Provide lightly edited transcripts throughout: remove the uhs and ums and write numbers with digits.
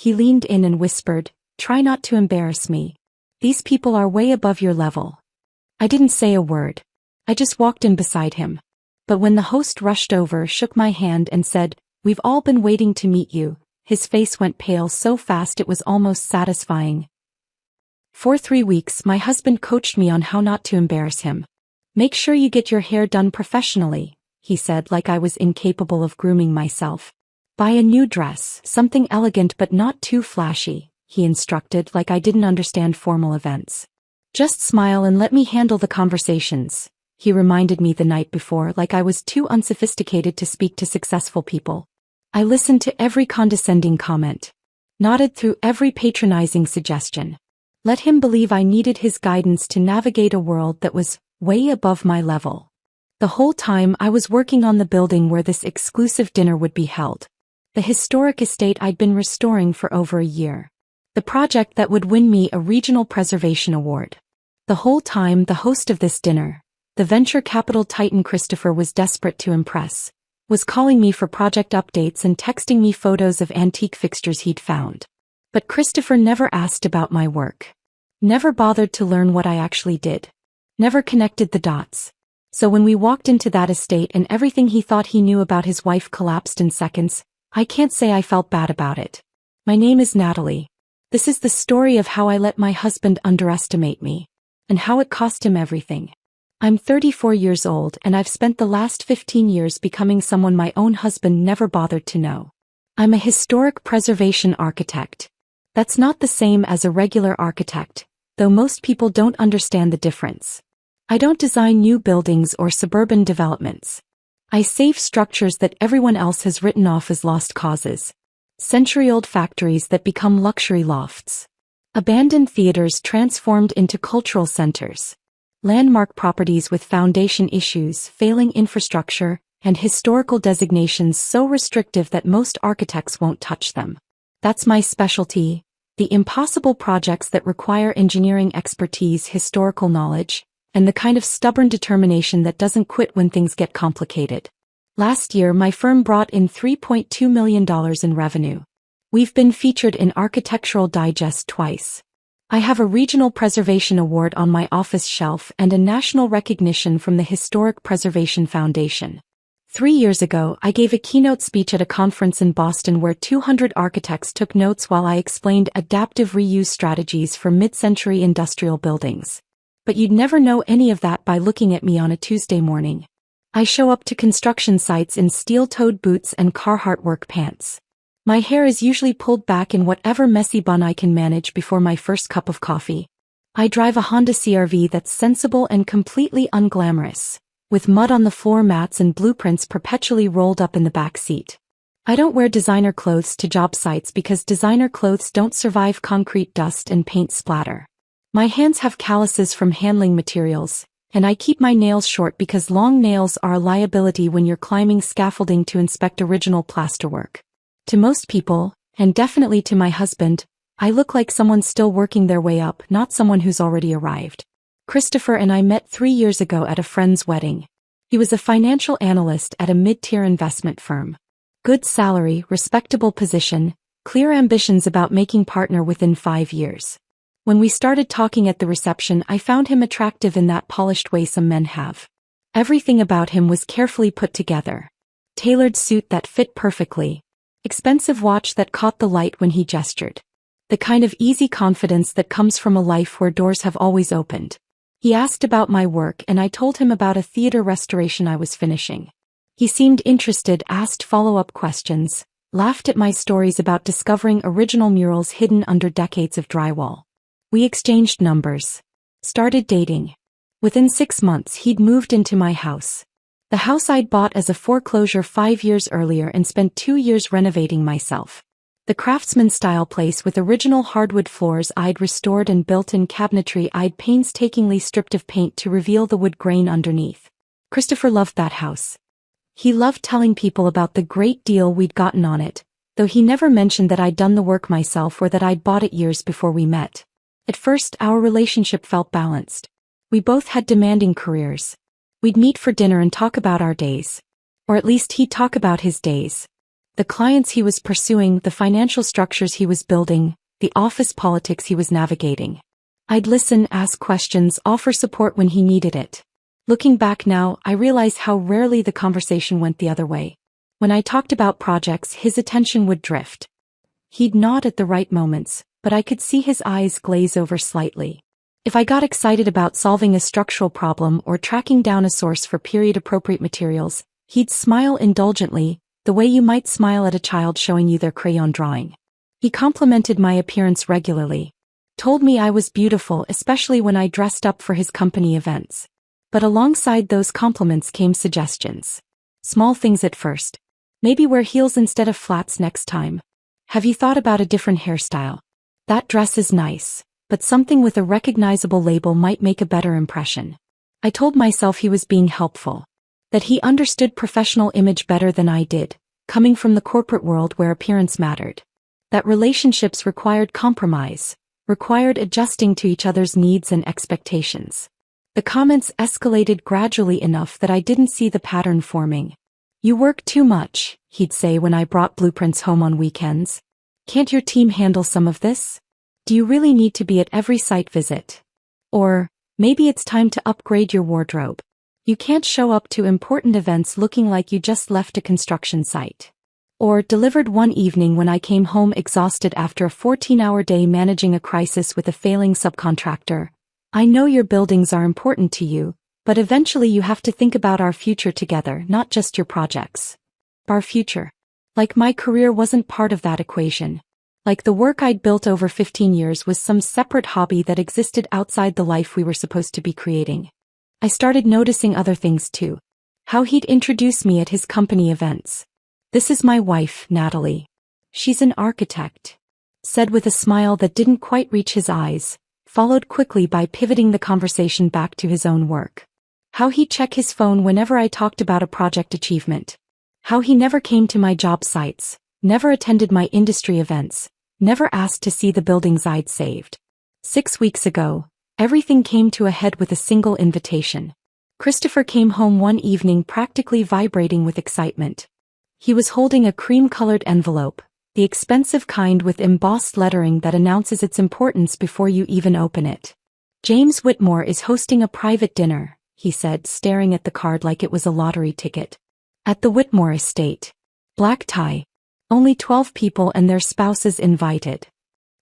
He leaned in and whispered, "Try not to embarrass me. These people are way above your level." I didn't say a word. I just walked in beside him. But when the host rushed over, shook my hand and said, "We've all been waiting to meet you," his face went pale so fast it was almost satisfying. For 3 weeks, my husband coached me on how not to embarrass him. "Make sure you get your hair done professionally," he said, like I was incapable of grooming myself. "Buy a new dress, something elegant but not too flashy," he instructed, like I didn't understand formal events. "Just smile and let me handle the conversations," he reminded me the night before, like I was too unsophisticated to speak to successful people. I listened to every condescending comment, nodded through every patronizing suggestion. Let him believe I needed his guidance to navigate a world that was way above my level. The whole time I was working on the building where this exclusive dinner would be held. The historic estate I'd been restoring for over a year. The project that would win me a regional preservation award. The whole time the host of this dinner, the venture capital titan Christopher, was desperate to impress, was calling me for project updates and texting me photos of antique fixtures he'd found. But Christopher never asked about my work. Never bothered to learn what I actually did. Never connected the dots. So when we walked into that estate and everything he thought he knew about his wife collapsed in seconds, I can't say I felt bad about it. My name is Natalie. This is the story of how I let my husband underestimate me, and how it cost him everything. I'm 34 years old and I've spent the last 15 years becoming someone my own husband never bothered to know. I'm a historic preservation architect. That's not the same as a regular architect, though most people don't understand the difference. I don't design new buildings or suburban developments. I save structures that everyone else has written off as lost causes. Century-old factories that become luxury lofts. Abandoned theaters transformed into cultural centers. Landmark properties with foundation issues, failing infrastructure, and historical designations so restrictive that most architects won't touch them. That's my specialty, the impossible projects that require engineering expertise, historical knowledge, and the kind of stubborn determination that doesn't quit when things get complicated. Last year my firm brought in $3.2 million in revenue. We've been featured in Architectural Digest twice. I have a regional preservation award on my office shelf and a national recognition from the Historic Preservation Foundation. 3 years ago, I gave a keynote speech at a conference in Boston where 200 architects took notes while I explained adaptive reuse strategies for mid-century industrial buildings. But you'd never know any of that by looking at me on a Tuesday morning. I show up to construction sites in steel-toed boots and Carhartt work pants. My hair is usually pulled back in whatever messy bun I can manage before my first cup of coffee. I drive a Honda CR-V that's sensible and completely unglamorous, with mud on the floor mats and blueprints perpetually rolled up in the back seat. I don't wear designer clothes to job sites because designer clothes don't survive concrete dust and paint splatter. My hands have calluses from handling materials, and I keep my nails short because long nails are a liability when you're climbing scaffolding to inspect original plasterwork. To most people, and definitely to my husband, I look like someone still working their way up, not someone who's already arrived. Christopher and I met 3 years ago at a friend's wedding. He was a financial analyst at a mid-tier investment firm. Good salary, respectable position, clear ambitions about making partner within 5 years. When we started talking at the reception, I found him attractive in that polished way some men have. Everything about him was carefully put together. Tailored suit that fit perfectly. Expensive watch that caught the light when he gestured. The kind of easy confidence that comes from a life where doors have always opened. He asked about my work and I told him about a theater restoration I was finishing. He seemed interested, asked follow-up questions, laughed at my stories about discovering original murals hidden under decades of drywall. We exchanged numbers. Started dating. Within 6 months he'd moved into my house. The house I'd bought as a foreclosure 5 years earlier and spent 2 years renovating myself. The craftsman-style place with original hardwood floors I'd restored and built-in cabinetry I'd painstakingly stripped of paint to reveal the wood grain underneath. Christopher loved that house. He loved telling people about the great deal we'd gotten on it, though he never mentioned that I'd done the work myself or that I'd bought it years before we met. At first, our relationship felt balanced. We both had demanding careers. We'd meet for dinner and talk about our days. Or at least he'd talk about his days. The clients he was pursuing, the financial structures he was building, the office politics he was navigating. I'd listen, ask questions, offer support when he needed it. Looking back now, I realize how rarely the conversation went the other way. When I talked about projects, his attention would drift. He'd nod at the right moments, but I could see his eyes glaze over slightly. If I got excited about solving a structural problem or tracking down a source for period-appropriate materials, he'd smile indulgently, the way you might smile at a child showing you their crayon drawing. He complimented my appearance regularly. Told me I was beautiful, especially when I dressed up for his company events. But alongside those compliments came suggestions. Small things at first. Maybe wear heels instead of flats next time. Have you thought about a different hairstyle? That dress is nice, but something with a recognizable label might make a better impression. I told myself he was being helpful. That he understood professional image better than I did, coming from the corporate world where appearance mattered. That relationships required compromise, required adjusting to each other's needs and expectations. The comments escalated gradually enough that I didn't see the pattern forming. You work too much, he'd say when I brought blueprints home on weekends. Can't your team handle some of this? Do you really need to be at every site visit? Or, maybe it's time to upgrade your wardrobe. You can't show up to important events looking like you just left a construction site. Or, delivered one evening when I came home exhausted after a 14-hour day managing a crisis with a failing subcontractor. I know your buildings are important to you, but eventually you have to think about our future together, not just your projects. Our future. Like my career wasn't part of that equation. Like the work I'd built over 15 years was some separate hobby that existed outside the life we were supposed to be creating. I started noticing other things too. How he'd introduce me at his company events. This is my wife, Natalie. She's an architect. Said with a smile that didn't quite reach his eyes, followed quickly by pivoting the conversation back to his own work. How he'd check his phone whenever I talked about a project achievement. How he never came to my job sites, never attended my industry events, never asked to see the buildings I'd saved. 6 weeks ago, everything came to a head with a single invitation. Christopher came home one evening practically vibrating with excitement. He was holding a cream-colored envelope, the expensive kind with embossed lettering that announces its importance before you even open it. James Whitmore is hosting a private dinner, he said, staring at the card like it was a lottery ticket. At the Whitmore estate. Black tie. Only 12 people and their spouses invited.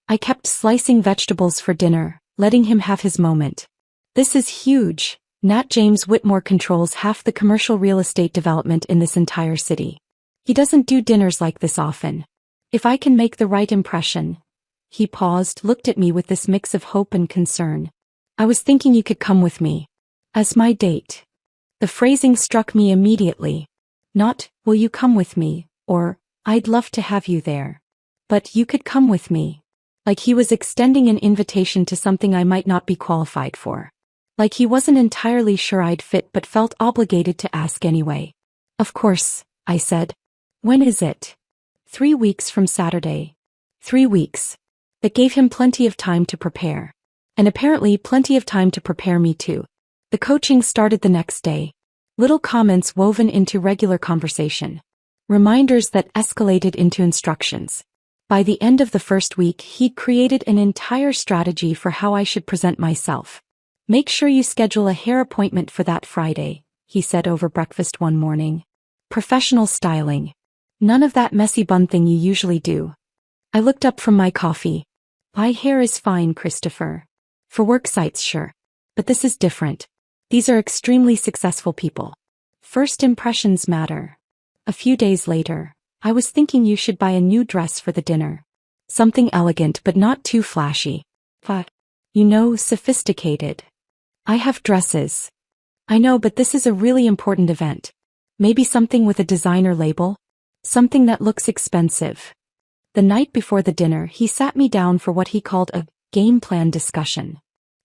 I kept slicing vegetables for dinner, letting him have his moment. This is huge. Nat James Whitmore controls half the commercial real estate development in this entire city. He doesn't do dinners like this often. If I can make the right impression. He paused, looked at me with this mix of hope and concern. I was thinking you could come with me. As my date. The phrasing struck me immediately. Not, will you come with me, or, I'd love to have you there. But you could come with me. Like he was extending an invitation to something I might not be qualified for. Like he wasn't entirely sure I'd fit but felt obligated to ask anyway. Of course, I said. When is it? 3 weeks from Saturday. 3 weeks. That gave him plenty of time to prepare. And apparently plenty of time to prepare me too. The coaching started the next day. Little comments woven into regular conversation. Reminders that escalated into instructions. By the end of the first week, he'd created an entire strategy for how I should present myself. Make sure you schedule a hair appointment for that Friday, he said over breakfast one morning. Professional styling. None of that messy bun thing you usually do. I looked up from my coffee. My hair is fine, Christopher. For work sites, sure. But this is different. These are extremely successful people. First impressions matter. A few days later, I was thinking you should buy a new dress for the dinner. Something elegant but not too flashy. But, sophisticated. I have dresses. I know, but this is a really important event. Maybe something with a designer label? Something that looks expensive. The night before the dinner, he sat me down for what he called a game plan discussion.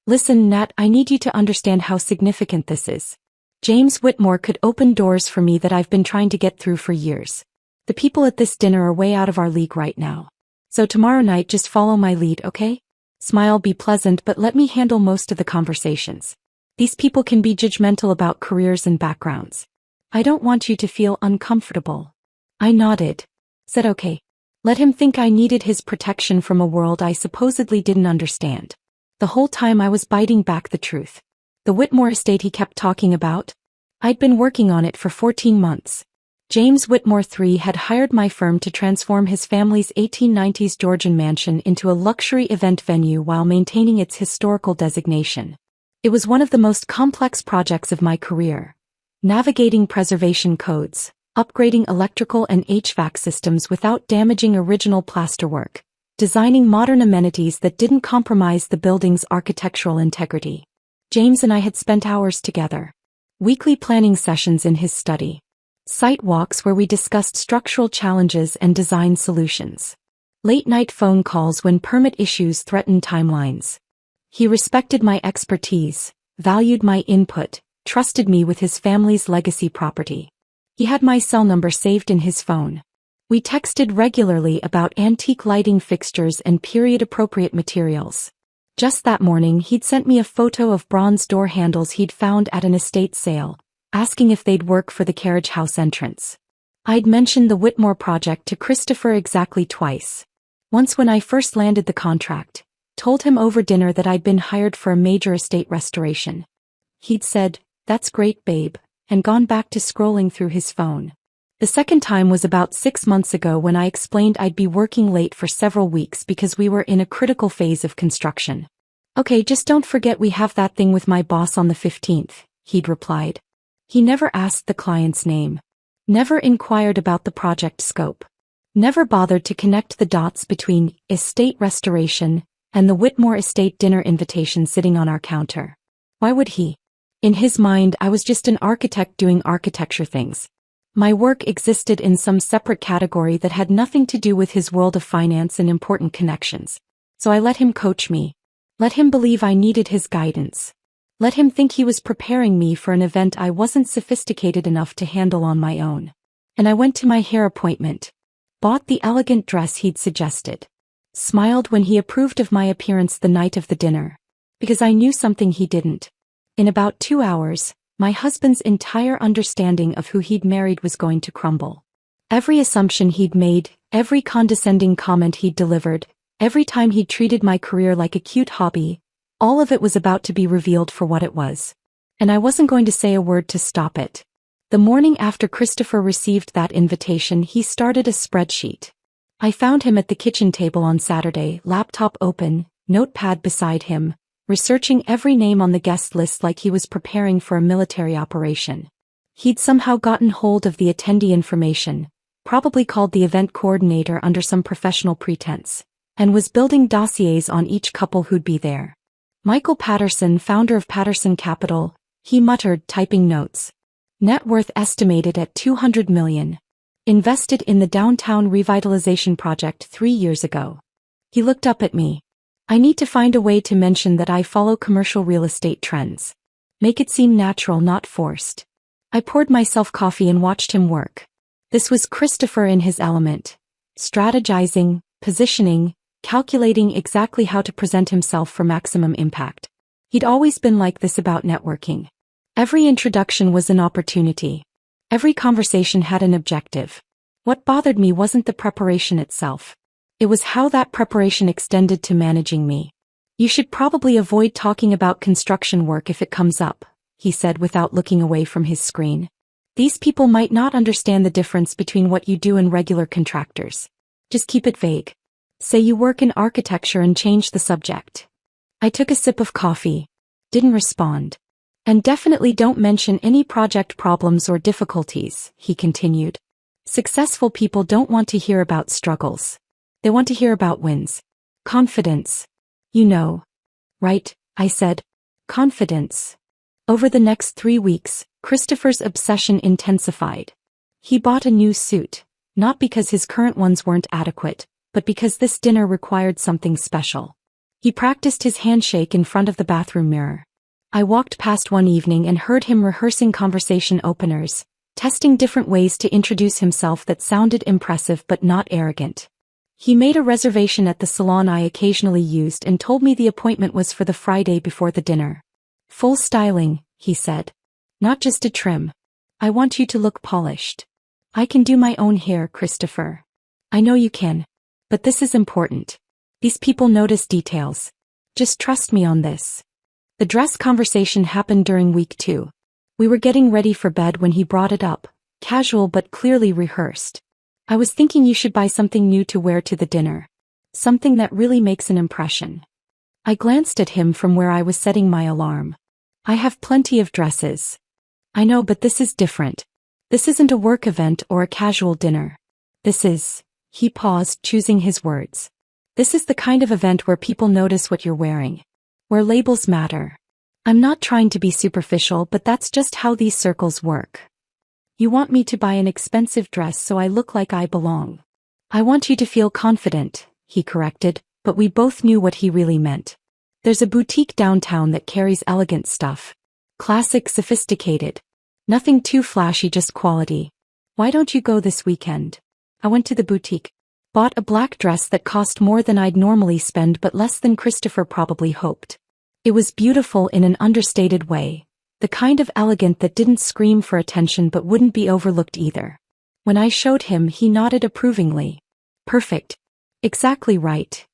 Listen, Nat, I need you to understand how significant this is. James Whitmore could open doors for me that I've been trying to get through for years. The people at this dinner are way out of our league right now. So tomorrow night just follow my lead, okay? Smile, be pleasant, but let me handle most of the conversations. These people can be judgmental about careers and backgrounds. I don't want you to feel uncomfortable. I nodded. Said okay. Let him think I needed his protection from a world I supposedly didn't understand. The whole time I was biting back the truth. The Whitmore estate he kept talking about? I'd been working on it for 14 months. James Whitmore III had hired my firm to transform his family's 1890s Georgian mansion into a luxury event venue while maintaining its historical designation. It was one of the most complex projects of my career. Navigating preservation codes, upgrading electrical and HVAC systems without damaging original plasterwork, designing modern amenities that didn't compromise the building's architectural integrity. James and I had spent hours together. Weekly planning sessions in his study. Site walks where we discussed structural challenges and design solutions. Late-night phone calls when permit issues threatened timelines. He respected my expertise, valued my input, trusted me with his family's legacy property. He had my cell number saved in his phone. We texted regularly about antique lighting fixtures and period-appropriate materials. Just that morning he'd sent me a photo of bronze door handles he'd found at an estate sale, asking if they'd work for the carriage house entrance. I'd mentioned the Whitmore project to Christopher exactly twice. Once when I first landed the contract, told him over dinner that I'd been hired for a major estate restoration. He'd said, "That's great, babe," and gone back to scrolling through his phone. The second time was about 6 months ago when I explained I'd be working late for several weeks because we were in a critical phase of construction. "Okay, just don't forget we have that thing with my boss on the 15th, he'd replied. He never asked the client's name. Never inquired about the project scope. Never bothered to connect the dots between estate restoration and the Whitmore estate dinner invitation sitting on our counter. Why would he? In his mind, I was just an architect doing architecture things. My work existed in some separate category that had nothing to do with his world of finance and important connections. So I let him coach me. Let him believe I needed his guidance. Let him think he was preparing me for an event I wasn't sophisticated enough to handle on my own. And I went to my hair appointment. Bought the elegant dress he'd suggested. Smiled when he approved of my appearance the night of the dinner. Because I knew something he didn't. In about 2 hours, my husband's entire understanding of who he'd married was going to crumble. Every assumption he'd made, every condescending comment he'd delivered, every time he'd treated my career like a cute hobby, all of it was about to be revealed for what it was. And I wasn't going to say a word to stop it. The morning after Christopher received that invitation, he started a spreadsheet. I found him at the kitchen table on Saturday, laptop open, notepad beside him, researching every name on the guest list like he was preparing for a military operation. He'd somehow gotten hold of the attendee information, probably called the event coordinator under some professional pretense, and was building dossiers on each couple who'd be there. Michael Patterson, founder of Patterson Capital, he muttered, typing notes. Net worth estimated at $200 million. Invested in the downtown revitalization project 3 years ago. He looked up at me. I need to find a way to mention that I follow commercial real estate trends. Make it seem natural, not forced. I poured myself coffee and watched him work. This was Christopher in his element. Strategizing, positioning, calculating exactly how to present himself for maximum impact. He'd always been like this about networking. Every introduction was an opportunity. Every conversation had an objective. What bothered me wasn't the preparation itself. It was how that preparation extended to managing me. You should probably avoid talking about construction work if it comes up, he said without looking away from his screen. These people might not understand the difference between what you do and regular contractors. Just keep it vague. Say you work in architecture and change the subject. I took a sip of coffee. Didn't respond. And definitely don't mention any project problems or difficulties, he continued. Successful people don't want to hear about struggles. They want to hear about wins. Confidence. You know. Right, I said. Confidence. Over the next 3 weeks, Christopher's obsession intensified. He bought a new suit, not because his current ones weren't adequate, but because this dinner required something special. He practiced his handshake in front of the bathroom mirror. I walked past one evening and heard him rehearsing conversation openers, testing different ways to introduce himself that sounded impressive but not arrogant. He made a reservation at the salon I occasionally used and told me the appointment was for the Friday before the dinner. Full styling, he said. Not just a trim. I want you to look polished. I can do my own hair, Christopher. I know you can. But this is important. These people notice details. Just trust me on this. The dress conversation happened during week 2. We were getting ready for bed when he brought it up, casual but clearly rehearsed. I was thinking you should buy something new to wear to the dinner. Something that really makes an impression. I glanced at him from where I was setting my alarm. I have plenty of dresses. I know, but this is different. This isn't a work event or a casual dinner. This is, he paused, choosing his words. This is the kind of event where people notice what you're wearing. Where labels matter. I'm not trying to be superficial, but that's just how these circles work. You want me to buy an expensive dress so I look like I belong. I want you to feel confident, he corrected, but we both knew what he really meant. There's a boutique downtown that carries elegant stuff. Classic, sophisticated. Nothing too flashy, just quality. Why don't you go this weekend? I went to the boutique. Bought a black dress that cost more than I'd normally spend but less than Christopher probably hoped. It was beautiful in an understated way. The kind of elegant that didn't scream for attention but wouldn't be overlooked either. When I showed him, he nodded approvingly. Perfect. Exactly right.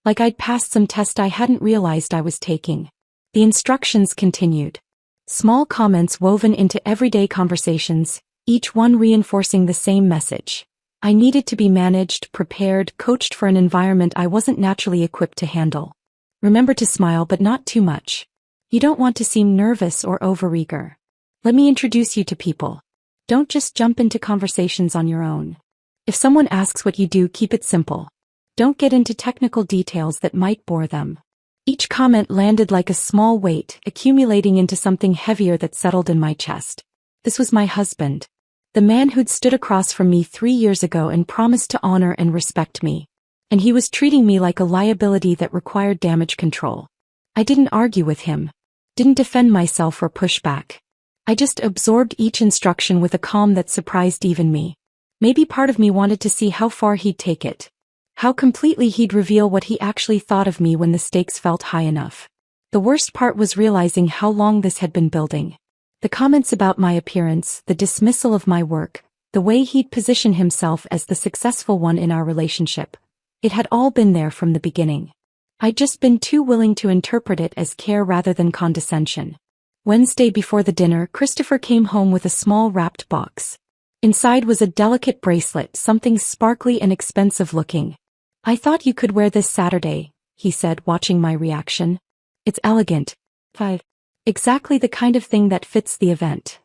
Like I'd passed some test I hadn't realized I was taking. The instructions continued. Small comments woven into everyday conversations, each one reinforcing the same message. I needed to be managed, prepared, coached for an environment I wasn't naturally equipped to handle. Remember to smile, but not too much. You don't want to seem nervous or overeager. Let me introduce you to people. Don't just jump into conversations on your own. If someone asks what you do, keep it simple. Don't get into technical details that might bore them. Each comment landed like a small weight, accumulating into something heavier that settled in my chest. This was my husband. The man who'd stood across from me 3 years ago and promised to honor and respect me. And he was treating me like a liability that required damage control. I didn't argue with him. Didn't defend myself or push back. I just absorbed each instruction with a calm that surprised even me. Maybe part of me wanted to see how far he'd take it. How completely he'd reveal what he actually thought of me when the stakes felt high enough. The worst part was realizing how long this had been building. The comments about my appearance, the dismissal of my work, the way he'd position himself as the successful one in our relationship. It had all been there from the beginning. I'd just been too willing to interpret it as care rather than condescension. Wednesday before the dinner, Christopher came home with a small wrapped box. Inside was a delicate bracelet, something sparkly and expensive looking. I thought you could wear this Saturday, he said, watching my reaction. It's elegant. 5. Exactly the kind of thing that fits the event.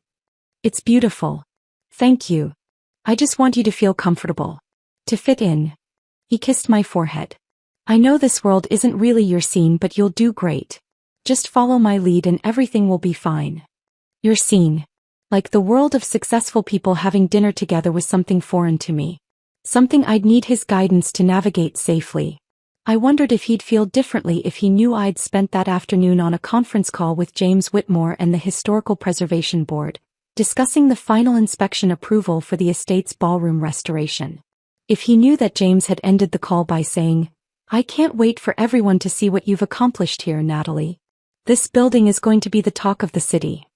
It's beautiful. Thank you. I just want you to feel comfortable. To fit in. He kissed my forehead. I know this world isn't really your scene, but you'll do great. Just follow my lead and everything will be fine. Your scene. Like the world of successful people having dinner together was something foreign to me. Something I'd need his guidance to navigate safely. I wondered if he'd feel differently if he knew I'd spent that afternoon on a conference call with James Whitmore and the Historical Preservation Board, discussing the final inspection approval for the estate's ballroom restoration. If he knew that James had ended the call by saying, "I can't wait for everyone to see what you've accomplished here, Natalie. This building is going to be the talk of the city."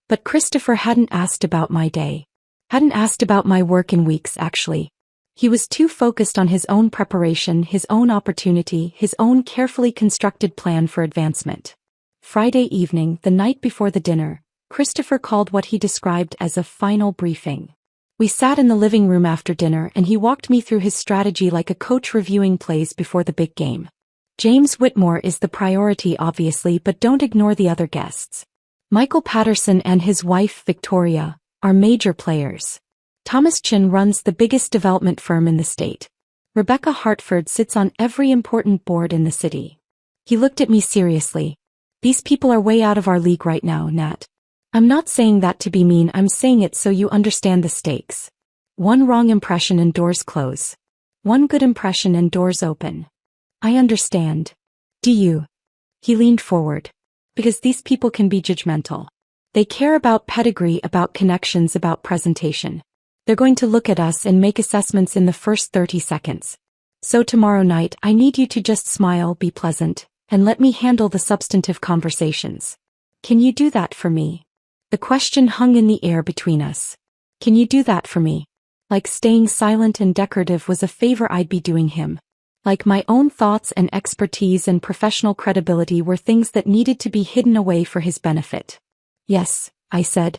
But Christopher hadn't asked about my day. Hadn't asked about my work in weeks, actually. He was too focused on his own preparation, his own opportunity, his own carefully constructed plan for advancement. Friday evening, the night before the dinner, Christopher called what he described as a final briefing. We sat in the living room after dinner and he walked me through his strategy like a coach reviewing plays before the big game. James Whitmore is the priority, obviously, but don't ignore the other guests. Michael Patterson and his wife, Victoria, are major players. Thomas Chin runs the biggest development firm in the state. Rebecca Hartford sits on every important board in the city. He looked at me seriously. These people are way out of our league right now, Nat. I'm not saying that to be mean, I'm saying it so you understand the stakes. One wrong impression and doors close. One good impression and doors open. I understand. Do you? He leaned forward. Because these people can be judgmental. They care about pedigree, about connections, about presentation. They're going to look at us and make assessments in the first 30 seconds. So tomorrow night, I need you to just smile, be pleasant, and let me handle the substantive conversations. Can you do that for me? The question hung in the air between us. Can you do that for me? Like staying silent and decorative was a favor I'd be doing him. Like my own thoughts and expertise and professional credibility were things that needed to be hidden away for his benefit. Yes, I said.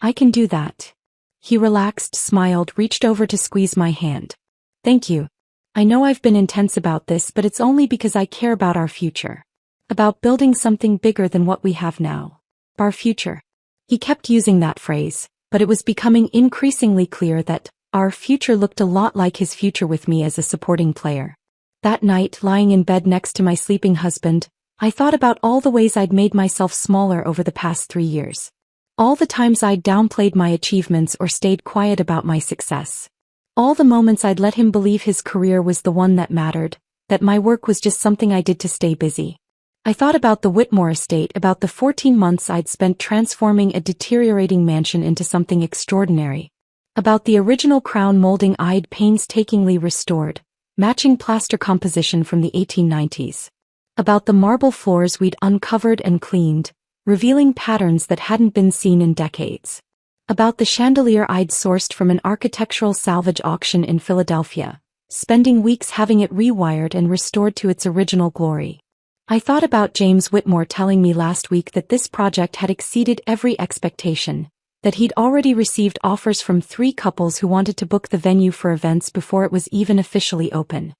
I can do that. He relaxed, smiled, reached over to squeeze my hand. Thank you. I know I've been intense about this, but it's only because I care about our future. About building something bigger than what we have now. Our future. He kept using that phrase, but it was becoming increasingly clear that our future looked a lot like his future with me as a supporting player. That night, lying in bed next to my sleeping husband, I thought about all the ways I'd made myself smaller over the past 3 years. All the times I'd downplayed my achievements or stayed quiet about my success. All the moments I'd let him believe his career was the one that mattered, that my work was just something I did to stay busy. I thought about the Whitmore estate, about the 14 months I'd spent transforming a deteriorating mansion into something extraordinary. About the original crown molding I'd painstakingly restored, matching plaster composition from the 1890s. About the marble floors we'd uncovered and cleaned, revealing patterns that hadn't been seen in decades. About the chandelier I'd sourced from an architectural salvage auction in Philadelphia, spending weeks having it rewired and restored to its original glory. I thought about James Whitmore telling me last week that this project had exceeded every expectation, that he'd already received offers from 3 couples who wanted to book the venue for events before it was even officially open.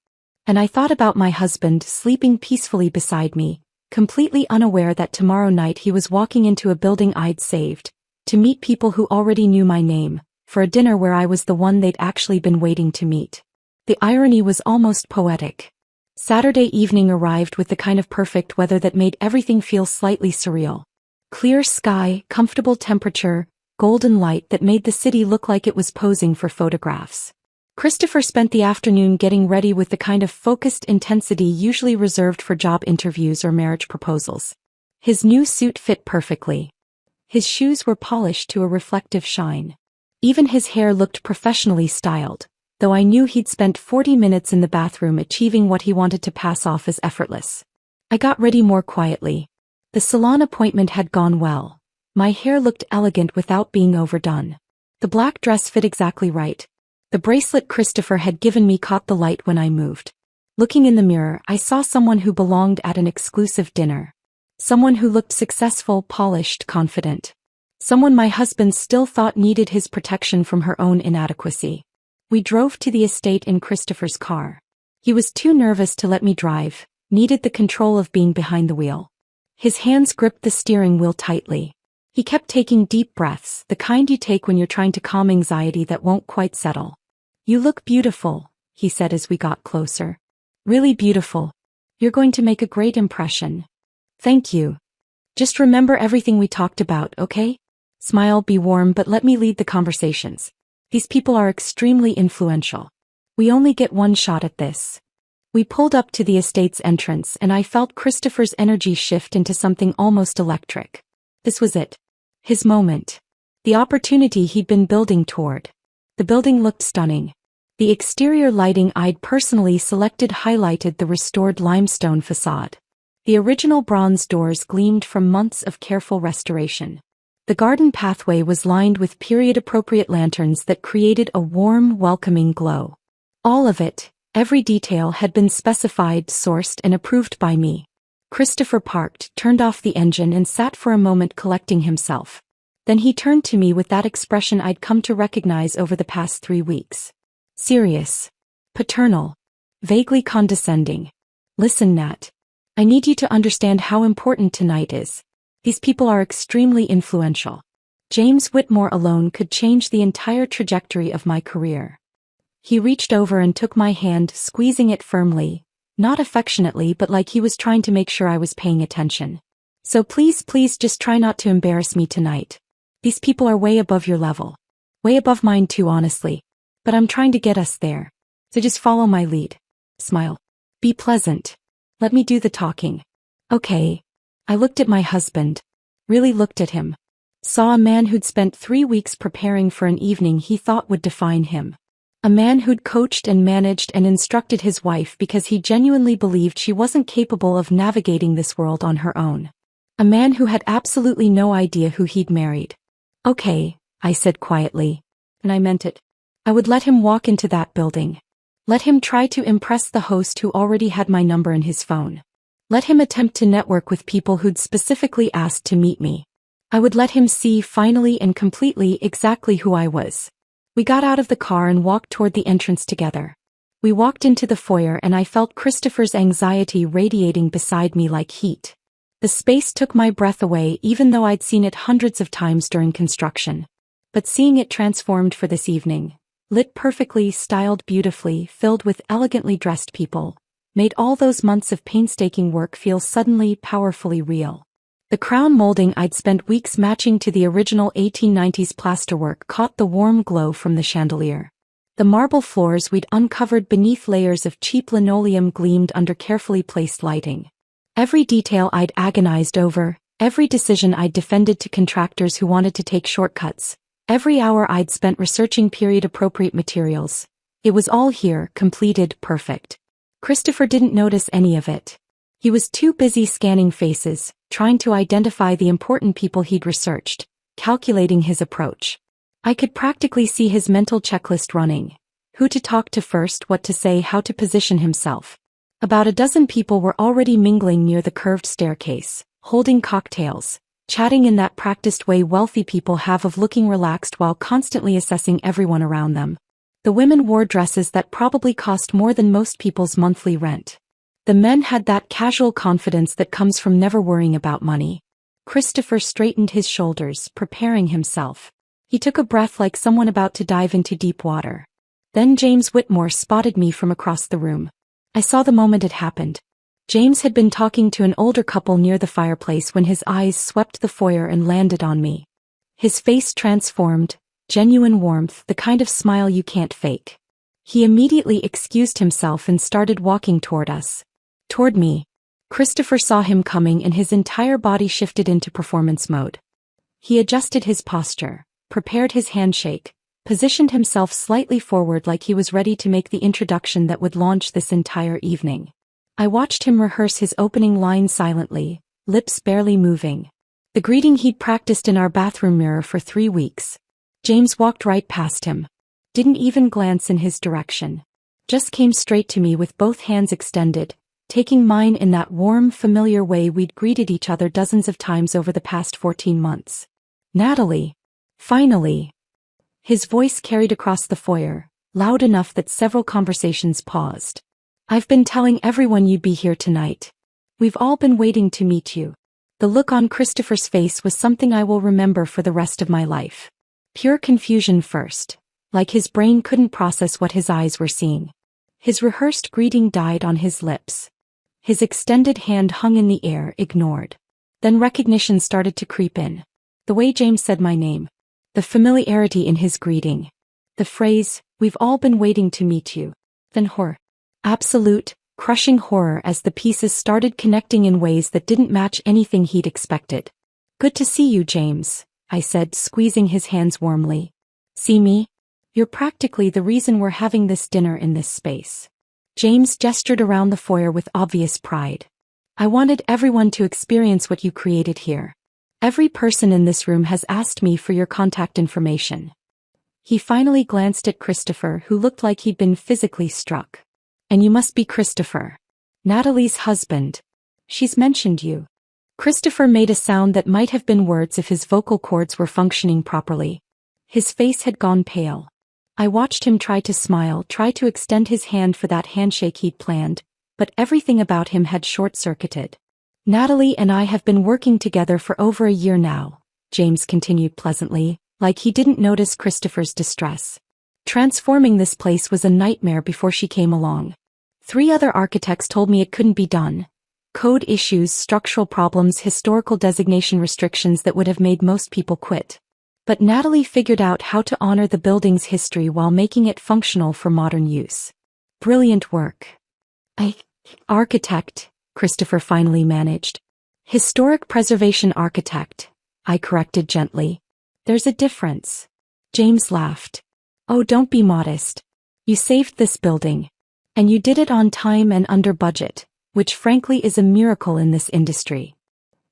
And I thought about my husband sleeping peacefully beside me, completely unaware that tomorrow night he was walking into a building I'd saved, to meet people who already knew my name, for a dinner where I was the one they'd actually been waiting to meet. The irony was almost poetic. Saturday evening arrived with the kind of perfect weather that made everything feel slightly surreal. Clear sky, comfortable temperature, golden light that made the city look like it was posing for photographs. Christopher spent the afternoon getting ready with the kind of focused intensity usually reserved for job interviews or marriage proposals. His new suit fit perfectly. His shoes were polished to a reflective shine. Even his hair looked professionally styled, though I knew he'd spent 40 minutes in the bathroom achieving what he wanted to pass off as effortless. I got ready more quietly. The salon appointment had gone well. My hair looked elegant without being overdone. The black dress fit exactly right. The bracelet Christopher had given me caught the light when I moved. Looking in the mirror, I saw someone who belonged at an exclusive dinner. Someone who looked successful, polished, confident. Someone my husband still thought needed his protection from her own inadequacy. We drove to the estate in Christopher's car. He was too nervous to let me drive, needed the control of being behind the wheel. His hands gripped the steering wheel tightly. He kept taking deep breaths, the kind you take when you're trying to calm anxiety that won't quite settle. "You look beautiful," he said as we got closer. "Really beautiful. You're going to make a great impression." "Thank you. Just remember everything we talked about, okay? Smile, be warm, but let me lead the conversations. These people are extremely influential. We only get one shot at this." We pulled up to the estate's entrance and I felt Christopher's energy shift into something almost electric. This was it. His moment. The opportunity he'd been building toward. The building looked stunning. The exterior lighting I'd personally selected highlighted the restored limestone facade. The original bronze doors gleamed from months of careful restoration. The garden pathway was lined with period-appropriate lanterns that created a warm, welcoming glow. All of it, every detail had been specified, sourced, and approved by me. Christopher parked, turned off the engine and sat for a moment collecting himself. Then he turned to me with that expression I'd come to recognize over the past 3 weeks. Serious. Paternal. Vaguely condescending. "Listen, Nat. I need you to understand how important tonight is. These people are extremely influential. James Whitmore alone could change the entire trajectory of my career." He reached over and took my hand, squeezing it firmly, not affectionately but like he was trying to make sure I was paying attention. "So please just try not to embarrass me tonight. These people are way above your level. Way above mine too, honestly. But I'm trying to get us there. So just follow my lead. Smile. Be pleasant. Let me do the talking." "Okay." I looked at my husband. Really looked at him. Saw a man who'd spent 3 weeks preparing for an evening he thought would define him. A man who'd coached and managed and instructed his wife because he genuinely believed she wasn't capable of navigating this world on her own. A man who had absolutely no idea who he'd married. "Okay," I said quietly. And I meant it. I would let him walk into that building. Let him try to impress the host who already had my number in his phone. Let him attempt to network with people who'd specifically asked to meet me. I would let him see finally and completely exactly who I was. We got out of the car and walked toward the entrance together. We walked into the foyer and I felt Christopher's anxiety radiating beside me like heat. The space took my breath away even though I'd seen it hundreds of times during construction. But seeing it transformed for this evening, lit perfectly, styled beautifully, filled with elegantly dressed people, made all those months of painstaking work feel suddenly powerfully real. The crown molding I'd spent weeks matching to the original 1890s plasterwork caught the warm glow from the chandelier. The marble floors we'd uncovered beneath layers of cheap linoleum gleamed under carefully placed lighting. Every detail I'd agonized over, every decision I'd defended to contractors who wanted to take shortcuts, every hour I'd spent researching period-appropriate materials, it was all here, completed, perfect. Christopher didn't notice any of it. He was too busy scanning faces, trying to identify the important people he'd researched, calculating his approach. I could practically see his mental checklist running. Who to talk to first, what to say, how to position himself. About a dozen people were already mingling near the curved staircase, holding cocktails, chatting in that practiced way wealthy people have of looking relaxed while constantly assessing everyone around them. The women wore dresses that probably cost more than most people's monthly rent. The men had that casual confidence that comes from never worrying about money. Christopher straightened his shoulders, preparing himself. He took a breath like someone about to dive into deep water. Then James Whitmore spotted me from across the room. I saw the moment it happened. James had been talking to an older couple near the fireplace when his eyes swept the foyer and landed on me. His face transformed, genuine warmth, the kind of smile you can't fake. He immediately excused himself and started walking toward us. Toward me. Christopher saw him coming and his entire body shifted into performance mode. He adjusted his posture, prepared his handshake, positioned himself slightly forward like he was ready to make the introduction that would launch this entire evening. I watched him rehearse his opening line silently, lips barely moving. The greeting he'd practiced in our bathroom mirror for 3 weeks. James walked right past him. Didn't even glance in his direction. Just came straight to me with both hands extended, taking mine in that warm, familiar way we'd greeted each other dozens of times over the past 14 months. Natalie. Finally. His voice carried across the foyer, loud enough that several conversations paused. I've been telling everyone you'd be here tonight. We've all been waiting to meet you. The look on Christopher's face was something I will remember for the rest of my life. Pure confusion first, like his brain couldn't process what his eyes were seeing. His rehearsed greeting died on his lips. His extended hand hung in the air, ignored. Then recognition started to creep in. The way James said my name. The familiarity in his greeting. The phrase, "We've all been waiting to meet you." Then horror. Absolute, crushing horror as the pieces started connecting in ways that didn't match anything he'd expected. "Good to see you, James," I said, squeezing his hands warmly. "See me? You're practically the reason we're having this dinner in this space." James gestured around the foyer with obvious pride. "I wanted everyone to experience what you created here. Every person in this room has asked me for your contact information." He finally glanced at Christopher, who looked like he'd been physically struck. "And you must be Christopher. Natalie's husband. She's mentioned you." Christopher made a sound that might have been words if his vocal cords were functioning properly. His face had gone pale. I watched him try to smile, try to extend his hand for that handshake he'd planned, but everything about him had short-circuited. "Natalie and I have been working together for over a year now," James continued pleasantly, like he didn't notice Christopher's distress. "Transforming this place was a nightmare before she came along. 3 other architects told me it couldn't be done. Code issues, structural problems, historical designation restrictions that would have made most people quit. But Natalie figured out how to honor the building's history while making it functional for modern use. Brilliant work." Architect," Christopher finally managed. "Historic preservation architect," I corrected gently. "There's a difference." James laughed. "Oh, don't be modest. You saved this building. And you did it on time and under budget, which frankly is a miracle in this industry."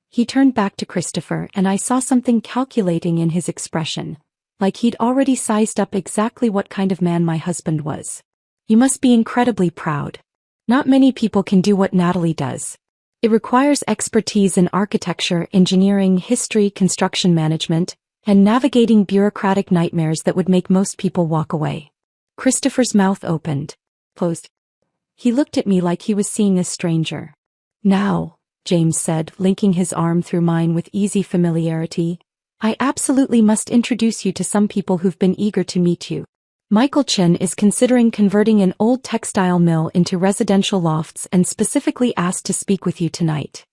He turned back to Christopher and I saw something calculating in his expression, like he'd already sized up exactly what kind of man my husband was. You must be incredibly proud. Not many people can do what Natalie does. It requires expertise in architecture, engineering, history, construction management, and navigating bureaucratic nightmares that would make most people walk away. Christopher's mouth opened, closed. He looked at me like he was seeing a stranger. Now, James said, linking his arm through mine with easy familiarity, I absolutely must introduce you to some people who've been eager to meet you. Michael Chin is considering converting an old textile mill into residential lofts and specifically asked to speak with you tonight.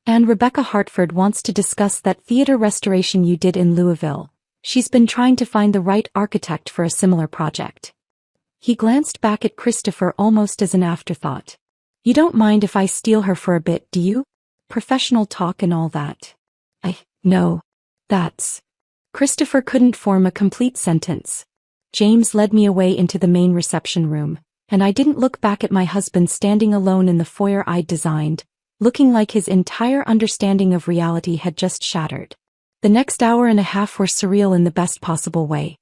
And Rebecca Hartford wants to discuss that theater restoration you did in Louisville. She's been trying to find the right architect for a similar project. He glanced back at Christopher almost as an afterthought. You don't mind if I steal her for a bit, do you? Professional talk and all that. No. That's... Christopher couldn't form a complete sentence. James led me away into the main reception room, and I didn't look back at my husband standing alone in the foyer I'd designed, looking like his entire understanding of reality had just shattered. The next hour and a half were surreal in the best possible way.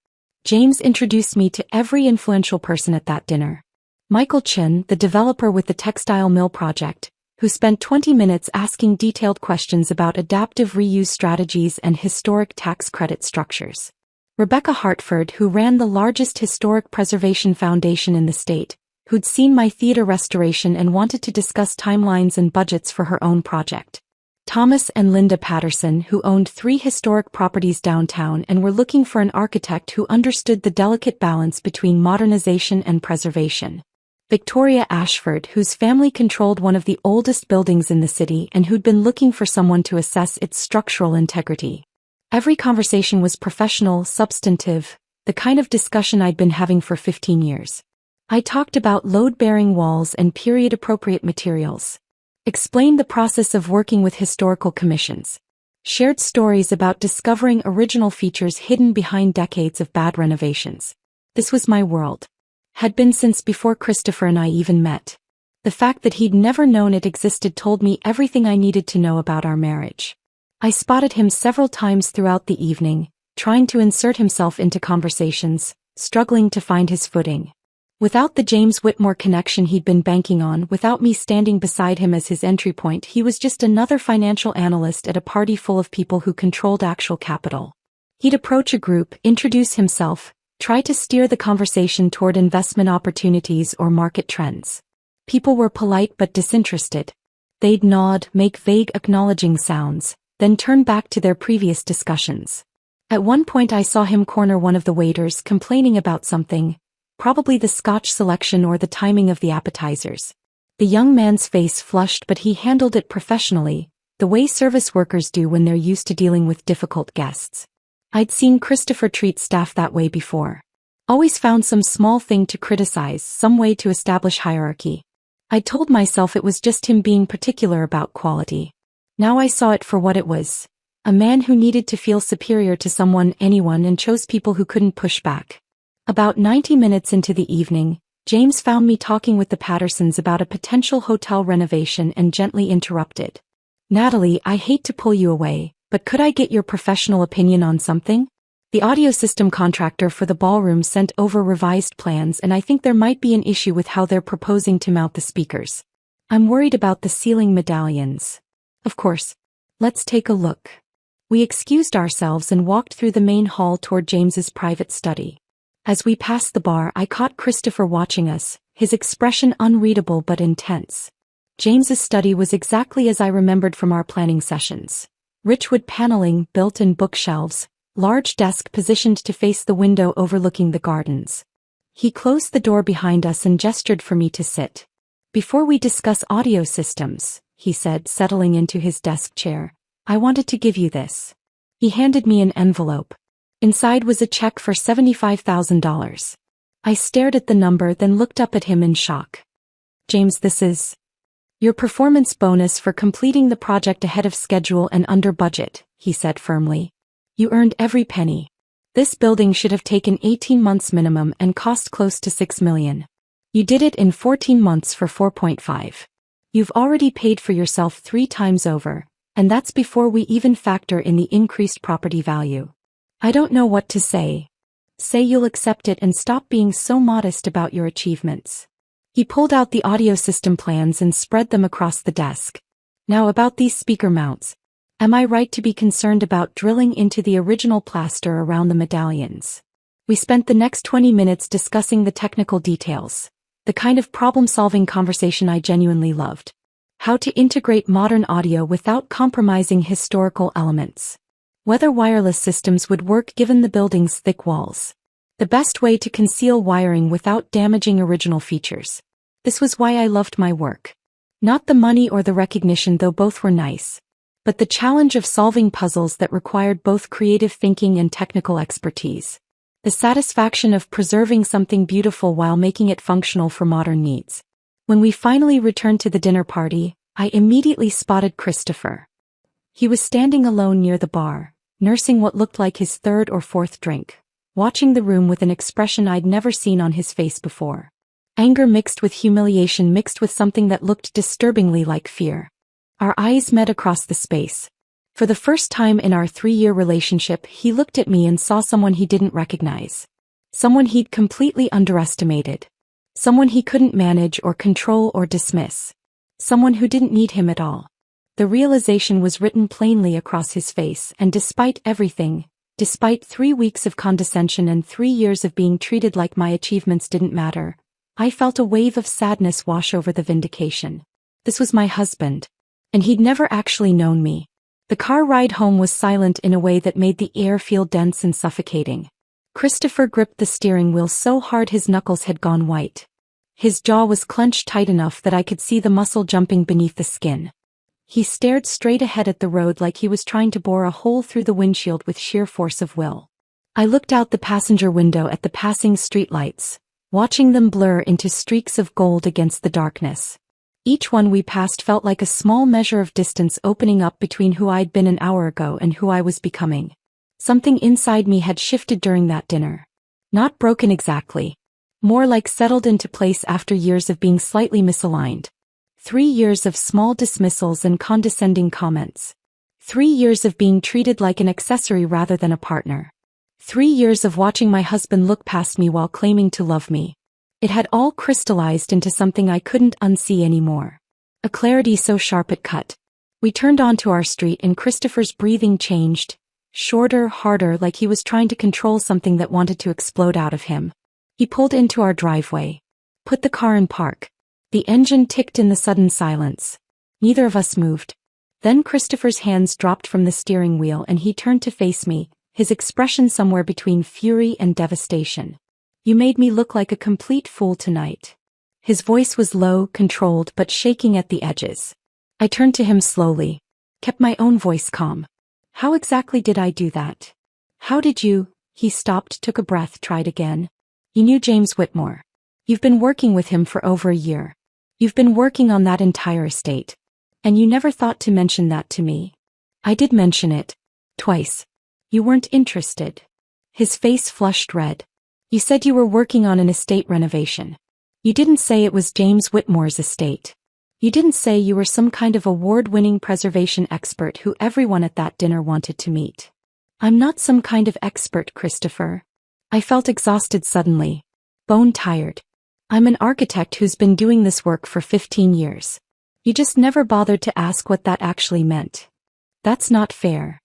James introduced me to every influential person at that dinner. Michael Chin, the developer with the textile mill project, who spent 20 minutes asking detailed questions about adaptive reuse strategies and historic tax credit structures. Rebecca Hartford, who ran the largest historic preservation foundation in the state, who'd seen my theater restoration and wanted to discuss timelines and budgets for her own project. Thomas and Linda Patterson, who owned 3 historic properties downtown and were looking for an architect who understood the delicate balance between modernization and preservation. Victoria Ashford, whose family controlled one of the oldest buildings in the city and who'd been looking for someone to assess its structural integrity. Every conversation was professional, substantive, the kind of discussion I'd been having for 15 years. I talked about load-bearing walls and period-appropriate materials. Explained the process of working with historical commissions. Shared stories about discovering original features hidden behind decades of bad renovations. This was my world. Had been since before Christopher and I even met. The fact that he'd never known it existed told me everything I needed to know about our marriage. I spotted him several times throughout the evening, trying to insert himself into conversations, struggling to find his footing. Without the James Whitmore connection he'd been banking on, without me standing beside him as his entry point, he was just another financial analyst at a party full of people who controlled actual capital. He'd approach a group, introduce himself, try to steer the conversation toward investment opportunities or market trends. People were polite but disinterested. They'd nod, make vague acknowledging sounds, then turn back to their previous discussions. At one point I saw him corner one of the waiters complaining about something, probably the scotch selection or the timing of the appetizers. The young man's face flushed, but he handled it professionally, the way service workers do when they're used to dealing with difficult guests. I'd seen Christopher treat staff that way before. Always found some small thing to criticize, some way to establish hierarchy. I told myself it was just him being particular about quality. Now I saw it for what it was. A man who needed to feel superior to anyone, and chose people who couldn't push back. About 90 minutes into the evening, James found me talking with the Pattersons about a potential hotel renovation and gently interrupted. Natalie, I hate to pull you away, but could I get your professional opinion on something? The audio system contractor for the ballroom sent over revised plans, and I think there might be an issue with how they're proposing to mount the speakers. I'm worried about the ceiling medallions. Of course. Let's take a look. We excused ourselves and walked through the main hall toward James's private study. As we passed the bar, I caught Christopher watching us, his expression unreadable but intense. James's study was exactly as I remembered from our planning sessions. Rich wood paneling, built-in bookshelves, large desk positioned to face the window overlooking the gardens. He closed the door behind us and gestured for me to sit. Before we discuss audio systems, he said, settling into his desk chair, I wanted to give you this. He handed me an envelope. Inside was a check for $75,000. I stared at the number, then looked up at him in shock. James, this is your performance bonus for completing the project ahead of schedule and under budget, he said firmly. You earned every penny. This building should have taken 18 months minimum and cost close to $6 million. You did it in 14 months for 4.5. You've already paid for yourself 3 times over, and that's before we even factor in the increased property value. I don't know what to say, Say you'll accept it and stop being so modest about your achievements. He pulled out the audio system plans and spread them across the desk. Now about these speaker mounts. Am I right to be concerned about drilling into the original plaster around the medallions? We spent the next 20 minutes discussing the technical details, the kind of problem-solving conversation I genuinely loved. How to integrate modern audio without compromising historical elements. Whether wireless systems would work given the building's thick walls. The best way to conceal wiring without damaging original features. This was why I loved my work. Not the money or the recognition, though both were nice, but the challenge of solving puzzles that required both creative thinking and technical expertise. The satisfaction of preserving something beautiful while making it functional for modern needs. When we finally returned to the dinner party, I immediately spotted Christopher. He was standing alone near the bar, nursing what looked like his third or fourth drink, watching the room with an expression I'd never seen on his face before. Anger mixed with humiliation, mixed with something that looked disturbingly like fear. Our eyes met across the space. For the first time in our 3-year relationship, he looked at me and saw someone he didn't recognize. Someone he'd completely underestimated. Someone he couldn't manage or control or dismiss. Someone who didn't need him at all. The realization was written plainly across his face, and despite everything, despite 3 weeks of condescension and 3 years of being treated like my achievements didn't matter, I felt a wave of sadness wash over the vindication. This was my husband. And he'd never actually known me. The car ride home was silent in a way that made the air feel dense and suffocating. Christopher gripped the steering wheel so hard his knuckles had gone white. His jaw was clenched tight enough that I could see the muscle jumping beneath the skin. He stared straight ahead at the road like he was trying to bore a hole through the windshield with sheer force of will. I looked out the passenger window at the passing streetlights, watching them blur into streaks of gold against the darkness. Each one we passed felt like a small measure of distance opening up between who I'd been an hour ago and who I was becoming. Something inside me had shifted during that dinner. Not broken exactly. More like settled into place after years of being slightly misaligned. 3 years of small dismissals and condescending comments. 3 years of being treated like an accessory rather than a partner. 3 years of watching my husband look past me while claiming to love me. It had all crystallized into something I couldn't unsee anymore. A clarity so sharp it cut. We turned onto our street and Christopher's breathing changed. Shorter, harder, like he was trying to control something that wanted to explode out of him. He pulled into our driveway. Put the car in park. The engine ticked in the sudden silence. Neither of us moved. Then Christopher's hands dropped from the steering wheel and he turned to face me, his expression somewhere between fury and devastation. You made me look like a complete fool tonight. His voice was low, controlled, but shaking at the edges. I turned to him slowly. Kept my own voice calm. How exactly did I do that? How did you? He stopped, took a breath, tried again. You knew James Whitmore. You've been working with him for over a year. You've been working on that entire estate. And you never thought to mention that to me. I did mention it. Twice. You weren't interested. His face flushed red. You said you were working on an estate renovation. You didn't say it was James Whitmore's estate. You didn't say you were some kind of award-winning preservation expert who everyone at that dinner wanted to meet. I'm not some kind of expert, Christopher. I felt exhausted suddenly. Bone-tired. I'm an architect who's been doing this work for 15 years. You just never bothered to ask what that actually meant. That's not fair.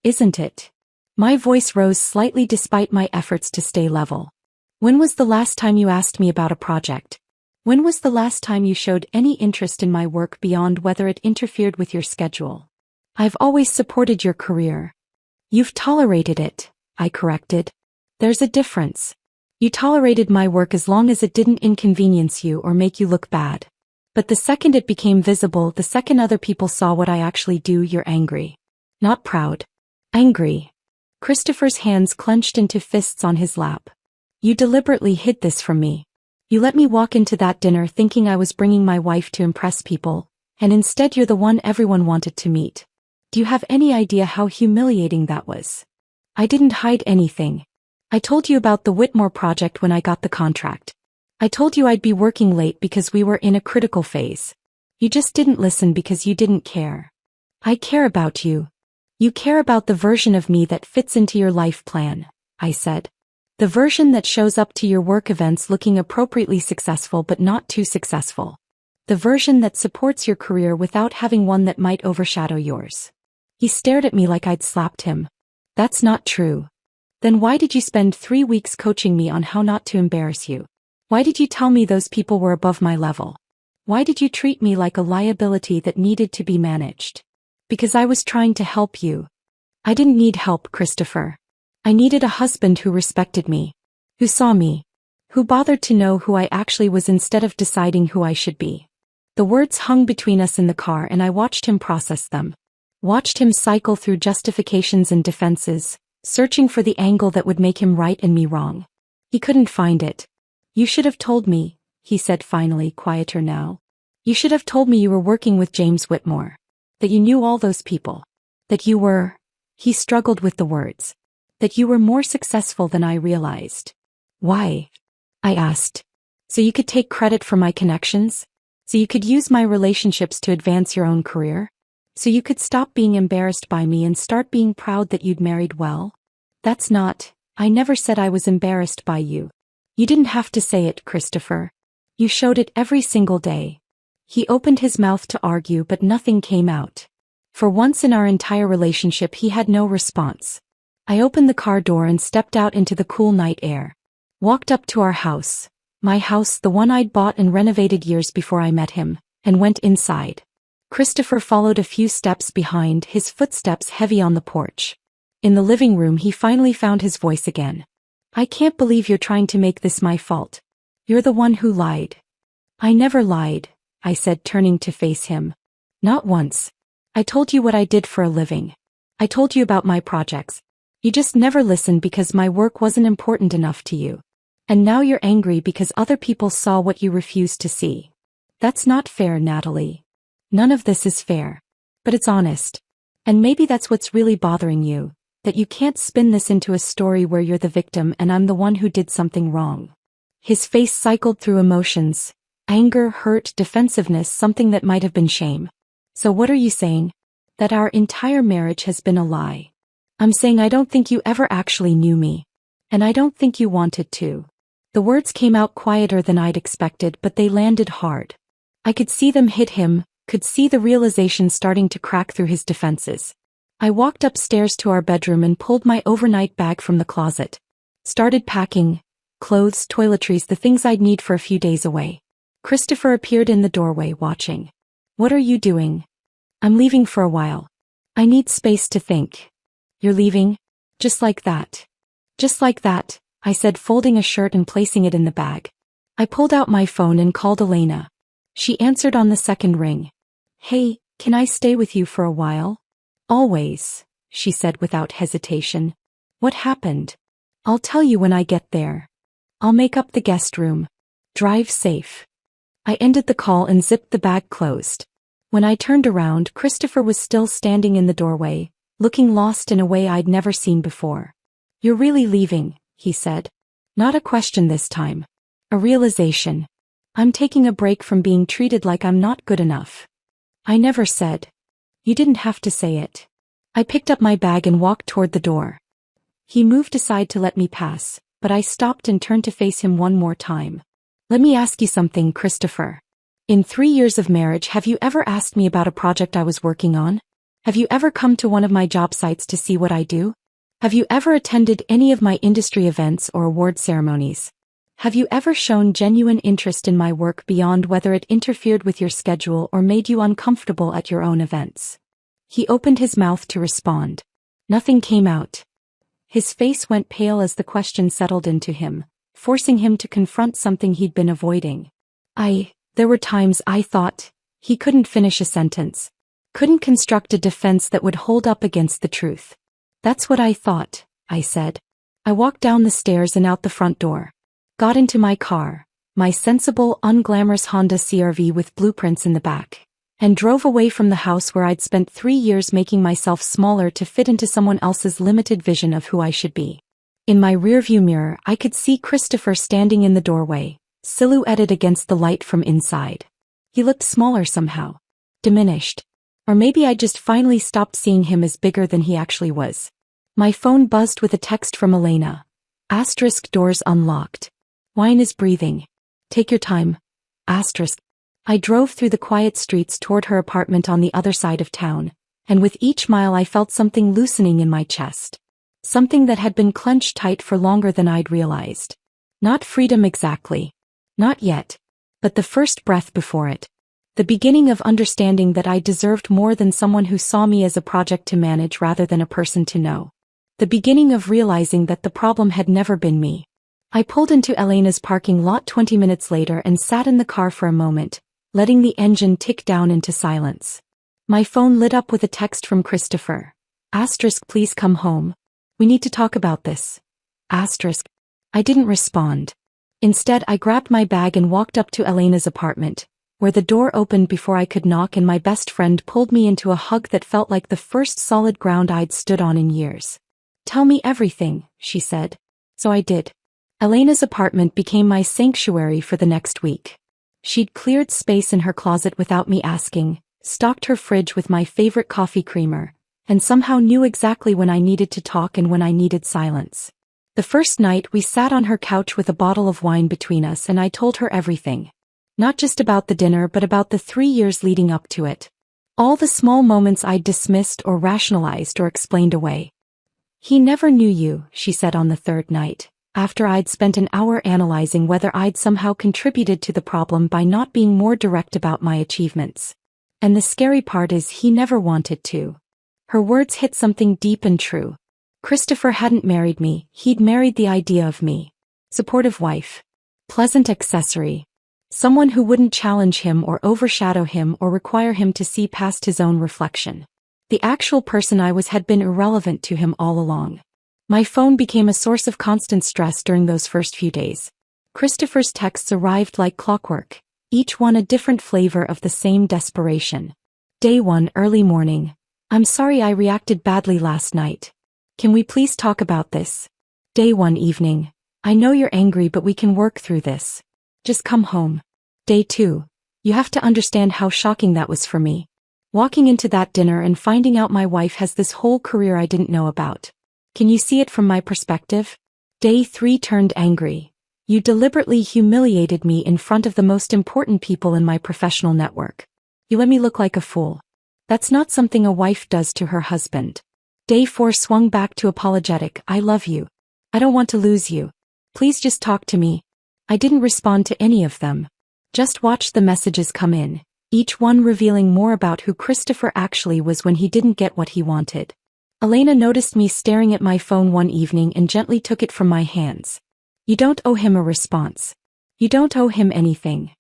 Isn't it? My voice rose slightly despite my efforts to stay level. When was the last time you asked me about a project? When was the last time you showed any interest in my work beyond whether it interfered with your schedule? I've always supported your career. You've tolerated it, I corrected. There's a difference. You tolerated my work as long as it didn't inconvenience you or make you look bad. But the second it became visible, the second other people saw what I actually do, you're angry. Not proud. Angry. Christopher's hands clenched into fists on his lap. You deliberately hid this from me. You let me walk into that dinner thinking I was bringing my wife to impress people, and instead you're the one everyone wanted to meet. Do you have any idea how humiliating that was? I didn't hide anything. I told you about the Whitmore project when I got the contract. I told you I'd be working late because we were in a critical phase. You just didn't listen because you didn't care. I care about you. You care about the version of me that fits into your life plan, I said. The version that shows up to your work events looking appropriately successful but not too successful. The version that supports your career without having one that might overshadow yours. He stared at me like I'd slapped him. That's not true. Then why did you spend 3 weeks coaching me on how not to embarrass you? Why did you tell me those people were above my level? Why did you treat me like a liability that needed to be managed? Because I was trying to help you. I didn't need help, Christopher. I needed a husband who respected me, who saw me, who bothered to know who I actually was instead of deciding who I should be. The words hung between us in the car and I watched him process them. Watched him cycle through justifications and defenses, searching for the angle that would make him right and me wrong. He couldn't find it. You should have told me, he said finally, quieter now. You should have told me you were working with James Whitmore. That you knew all those people. That you were, he struggled with the words. That you were more successful than I realized. Why? I asked. So you could take credit for my connections? So you could use my relationships to advance your own career? So you could stop being embarrassed by me and start being proud that you'd married well? That's not, I never said I was embarrassed by you. You didn't have to say it, Christopher. You showed it every single day. He opened his mouth to argue but nothing came out. For once in our entire relationship he had no response. I opened the car door and stepped out into the cool night air. Walked up to our house. My house, the one I'd bought and renovated years before I met him, and went inside. Christopher followed a few steps behind, his footsteps heavy on the porch. In the living room he finally found his voice again. I can't believe you're trying to make this my fault. You're the one who lied. I never lied, I said, turning to face him. Not once. I told you what I did for a living. I told you about my projects. You just never listened because my work wasn't important enough to you. And now you're angry because other people saw what you refused to see. That's not fair, Natalie. None of this is fair. But it's honest. And maybe that's what's really bothering you, that you can't spin this into a story where you're the victim and I'm the one who did something wrong. His face cycled through emotions. Anger, hurt, defensiveness, something that might have been shame. So what are you saying? That our entire marriage has been a lie. I'm saying I don't think you ever actually knew me. And I don't think you wanted to. The words came out quieter than I'd expected, but they landed hard. I could see them hit him, could see the realization starting to crack through his defenses. I walked upstairs to our bedroom and pulled my overnight bag from the closet. Started packing. Clothes, toiletries, the things I'd need for a few days away. Christopher appeared in the doorway, watching. What are you doing? I'm leaving for a while. I need space to think. You're leaving? Just like that. Just like that, I said, folding a shirt and placing it in the bag. I pulled out my phone and called Elena. She answered on the second ring. Hey, can I stay with you for a while? Always, she said without hesitation. What happened? I'll tell you when I get there. I'll make up the guest room. Drive safe. I ended the call and zipped the bag closed. When I turned around, Christopher was still standing in the doorway, looking lost in a way I'd never seen before. You're really leaving, he said. Not a question this time. A realization. I'm taking a break from being treated like I'm not good enough. I never said. You didn't have to say it. I picked up my bag and walked toward the door. He moved aside to let me pass, but I stopped and turned to face him one more time. Let me ask you something, Christopher. In 3 years of marriage, have you ever asked me about a project I was working on? Have you ever come to one of my job sites to see what I do? Have you ever attended any of my industry events or award ceremonies? Have you ever shown genuine interest in my work beyond whether it interfered with your schedule or made you uncomfortable at your own events? He opened his mouth to respond. Nothing came out. His face went pale as the question settled into him, forcing him to confront something he'd been avoiding. There were times I thought. He couldn't finish a sentence. Couldn't construct a defense that would hold up against the truth. That's what I thought, I said. I walked down the stairs and out the front door. Got into my car, my sensible, unglamorous Honda CR-V with blueprints in the back, and drove away from the house where I'd spent 3 years making myself smaller to fit into someone else's limited vision of who I should be. In my rearview mirror, I could see Christopher standing in the doorway, silhouetted against the light from inside. He looked smaller somehow. Diminished. Or maybe I just finally stopped seeing him as bigger than he actually was. My phone buzzed with a text from Elena. Asterisk doors unlocked. Wine is breathing. Take your time. Asterisk. I drove through the quiet streets toward her apartment on the other side of town, and with each mile I felt something loosening in my chest. Something that had been clenched tight for longer than I'd realized. Not freedom exactly. Not yet. But the first breath before it. The beginning of understanding that I deserved more than someone who saw me as a project to manage rather than a person to know. The beginning of realizing that the problem had never been me. I pulled into Elena's parking lot 20 minutes later and sat in the car for a moment, letting the engine tick down into silence. My phone lit up with a text from Christopher. Asterisk, please come home. We need to talk about this. Asterisk. I didn't respond. Instead, I grabbed my bag and walked up to Elena's apartment, where the door opened before I could knock and my best friend pulled me into a hug that felt like the first solid ground I'd stood on in years. Tell me everything, she said. So I did. Elena's apartment became my sanctuary for the next week. She'd cleared space in her closet without me asking, stocked her fridge with my favorite coffee creamer, and somehow knew exactly when I needed to talk and when I needed silence. The first night we sat on her couch with a bottle of wine between us and I told her everything. Not just about the dinner but about the 3 years leading up to it. All the small moments I'd dismissed or rationalized or explained away. He never knew you, she said on the third night, after I'd spent an hour analyzing whether I'd somehow contributed to the problem by not being more direct about my achievements. And the scary part is he never wanted to. Her words hit something deep and true. Christopher hadn't married me, he'd married the idea of me. Supportive wife. Pleasant accessory. Someone who wouldn't challenge him or overshadow him or require him to see past his own reflection. The actual person I was had been irrelevant to him all along. My phone became a source of constant stress during those first few days. Christopher's texts arrived like clockwork, each one a different flavor of the same desperation. Day 1, early morning. I'm sorry I reacted badly last night. Can we please talk about this? Day 1, evening. I know you're angry but we can work through this. Just come home. Day 2. You have to understand how shocking that was for me. Walking into that dinner and finding out my wife has this whole career I didn't know about. Can you see it from my perspective? Day 3, turned angry. You deliberately humiliated me in front of the most important people in my professional network. You let me look like a fool. That's not something a wife does to her husband. Day 4, swung back to apologetic. I love you. I don't want to lose you. Please just talk to me. I didn't respond to any of them. Just watched the messages come in, each one revealing more about who Christopher actually was when he didn't get what he wanted. Elena noticed me staring at my phone one evening and gently took it from my hands. You don't owe him a response. You don't owe him anything.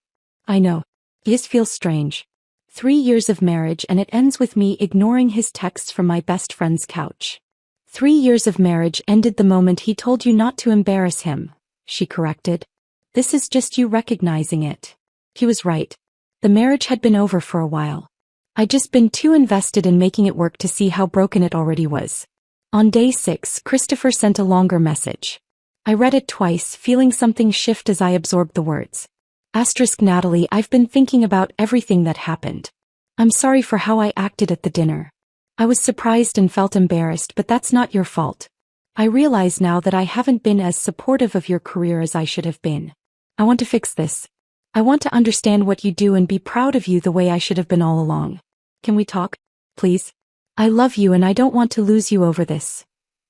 I know. This feels strange. 3 years of marriage and it ends with me ignoring his texts from my best friend's couch. 3 years of marriage ended the moment he told you not to embarrass him, she corrected. This is just you recognizing it. He was right. The marriage had been over for a while. I'd just been too invested in making it work to see how broken it already was. On day 6, Christopher sent a longer message. I read it twice, feeling something shift as I absorbed the words. Asterisk Natalie, I've been thinking about everything that happened. I'm sorry for how I acted at the dinner. I was surprised and felt embarrassed, but that's not your fault. I realize now that I haven't been as supportive of your career as I should have been. I want to fix this. I want to understand what you do and be proud of you the way I should have been all along. Can we talk? Please? I love you and I don't want to lose you over this.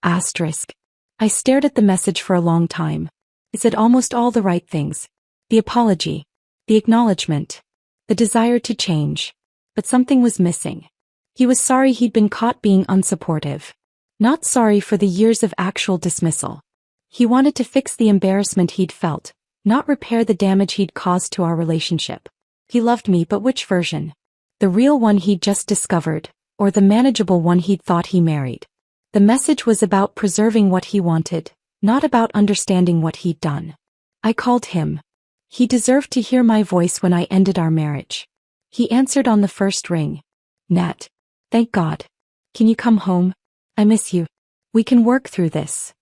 Asterisk. I stared at the message for a long time. It said almost all the right things. The apology. The acknowledgement. The desire to change. But something was missing. He was sorry he'd been caught being unsupportive. Not sorry for the years of actual dismissal. He wanted to fix the embarrassment he'd felt, not repair the damage he'd caused to our relationship. He loved me, but which version? The real one he'd just discovered, or the manageable one he'd thought he married? The message was about preserving what he wanted, not about understanding what he'd done. I called him. He deserved to hear my voice when I ended our marriage. He answered on the first ring. Nat. Thank God. Can you come home? I miss you. We can work through this.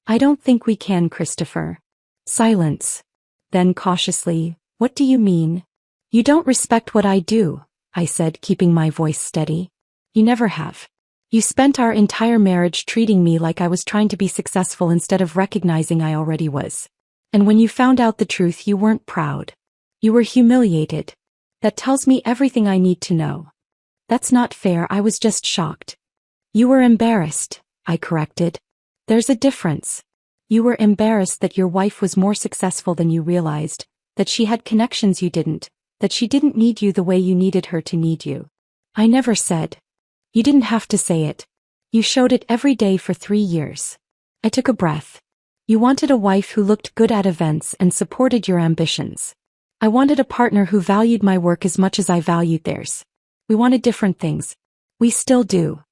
I don't think we can, Christopher. Silence. Then cautiously, what do you mean? You don't respect what I do, I said, keeping my voice steady. You never have. You spent our entire marriage treating me like I was trying to be successful instead of recognizing I already was. And when you found out the truth, you weren't proud. You were humiliated. That tells me everything I need to know. That's not fair, I was just shocked. You were embarrassed, I corrected. There's a difference. You were embarrassed that your wife was more successful than you realized, that she had connections you didn't, that she didn't need you the way you needed her to need you. I never said. You didn't have to say it. You showed it every day for 3 years. I took a breath. You wanted a wife who looked good at events and supported your ambitions. I wanted a partner who valued my work as much as I valued theirs. We wanted different things. We still do.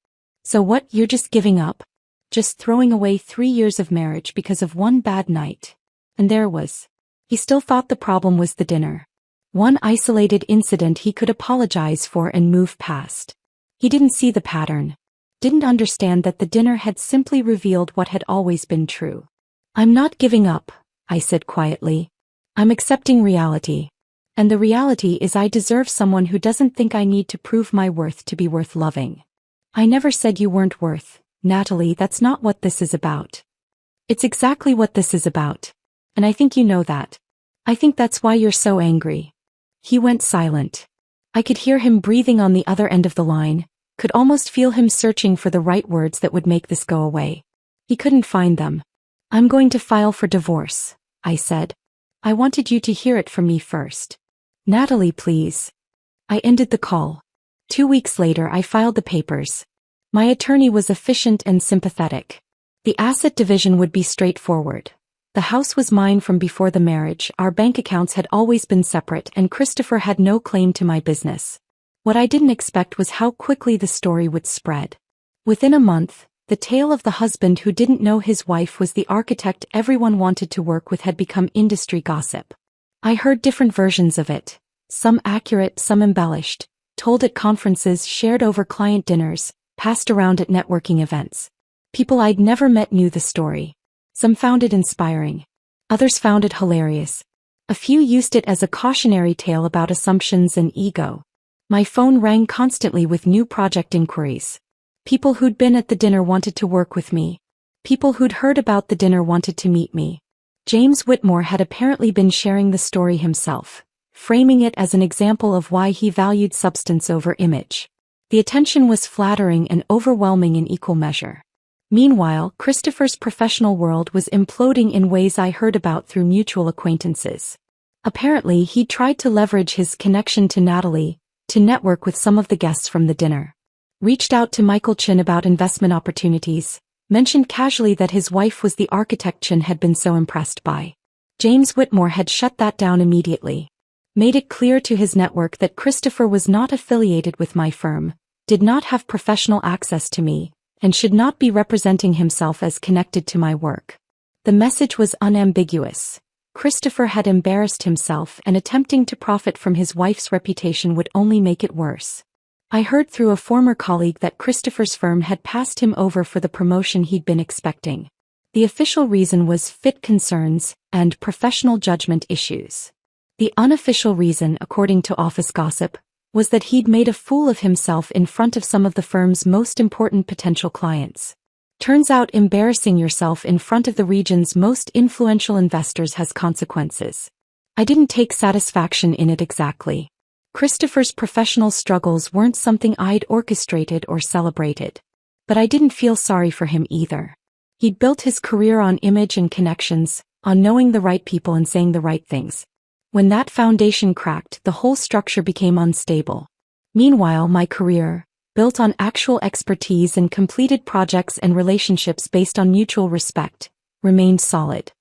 So what, you're just giving up? Just throwing away 3 years of marriage because of one bad night? And there was. He still thought the problem was the dinner. One isolated incident he could apologize for and move past. He didn't see the pattern. Didn't understand that the dinner had simply revealed what had always been true. I'm not giving up, I said quietly. I'm accepting reality. And the reality is I deserve someone who doesn't think I need to prove my worth to be worth loving. I never said you weren't worth, Natalie, that's not what this is about. It's exactly what this is about. And I think you know that. I think that's why you're so angry. He went silent. I could hear him breathing on the other end of the line, could almost feel him searching for the right words that would make this go away. He couldn't find them. I'm going to file for divorce, I said. I wanted you to hear it from me first. Natalie, please. I ended the call. 2 weeks later I filed the papers. My attorney was efficient and sympathetic. The asset division would be straightforward. The house was mine from before the marriage, our bank accounts had always been separate, and Christopher had no claim to my business. What I didn't expect was how quickly the story would spread. Within a month, the tale of the husband who didn't know his wife was the architect everyone wanted to work with had become industry gossip. I heard different versions of it, some accurate, some embellished, told at conferences, shared over client dinners, passed around at networking events. People I'd never met knew the story. Some found it inspiring. Others found it hilarious. A few used it as a cautionary tale about assumptions and ego. My phone rang constantly with new project inquiries. People who'd been at the dinner wanted to work with me. People who'd heard about the dinner wanted to meet me. James Whitmore had apparently been sharing the story himself, framing it as an example of why he valued substance over image. The attention was flattering and overwhelming in equal measure. Meanwhile, Christopher's professional world was imploding in ways I heard about through mutual acquaintances. Apparently, he tried to leverage his connection to Natalie to network with some of the guests from the dinner. Reached out to Michael Chin about investment opportunities, mentioned casually that his wife was the architect Chin had been so impressed by. James Whitmore had shut that down immediately. Made it clear to his network that Christopher was not affiliated with my firm, did not have professional access to me, and should not be representing himself as connected to my work. The message was unambiguous. Christopher had embarrassed himself, and attempting to profit from his wife's reputation would only make it worse. I heard through a former colleague that Christopher's firm had passed him over for the promotion he'd been expecting. The official reason was fit concerns and professional judgment issues. The unofficial reason, according to office gossip, was that he'd made a fool of himself in front of some of the firm's most important potential clients. Turns out embarrassing yourself in front of the region's most influential investors has consequences. I didn't take satisfaction in it exactly. Christopher's professional struggles weren't something I'd orchestrated or celebrated. But I didn't feel sorry for him either. He'd built his career on image and connections, on knowing the right people and saying the right things. When that foundation cracked, the whole structure became unstable. Meanwhile, my career, built on actual expertise and completed projects and relationships based on mutual respect, remained solid.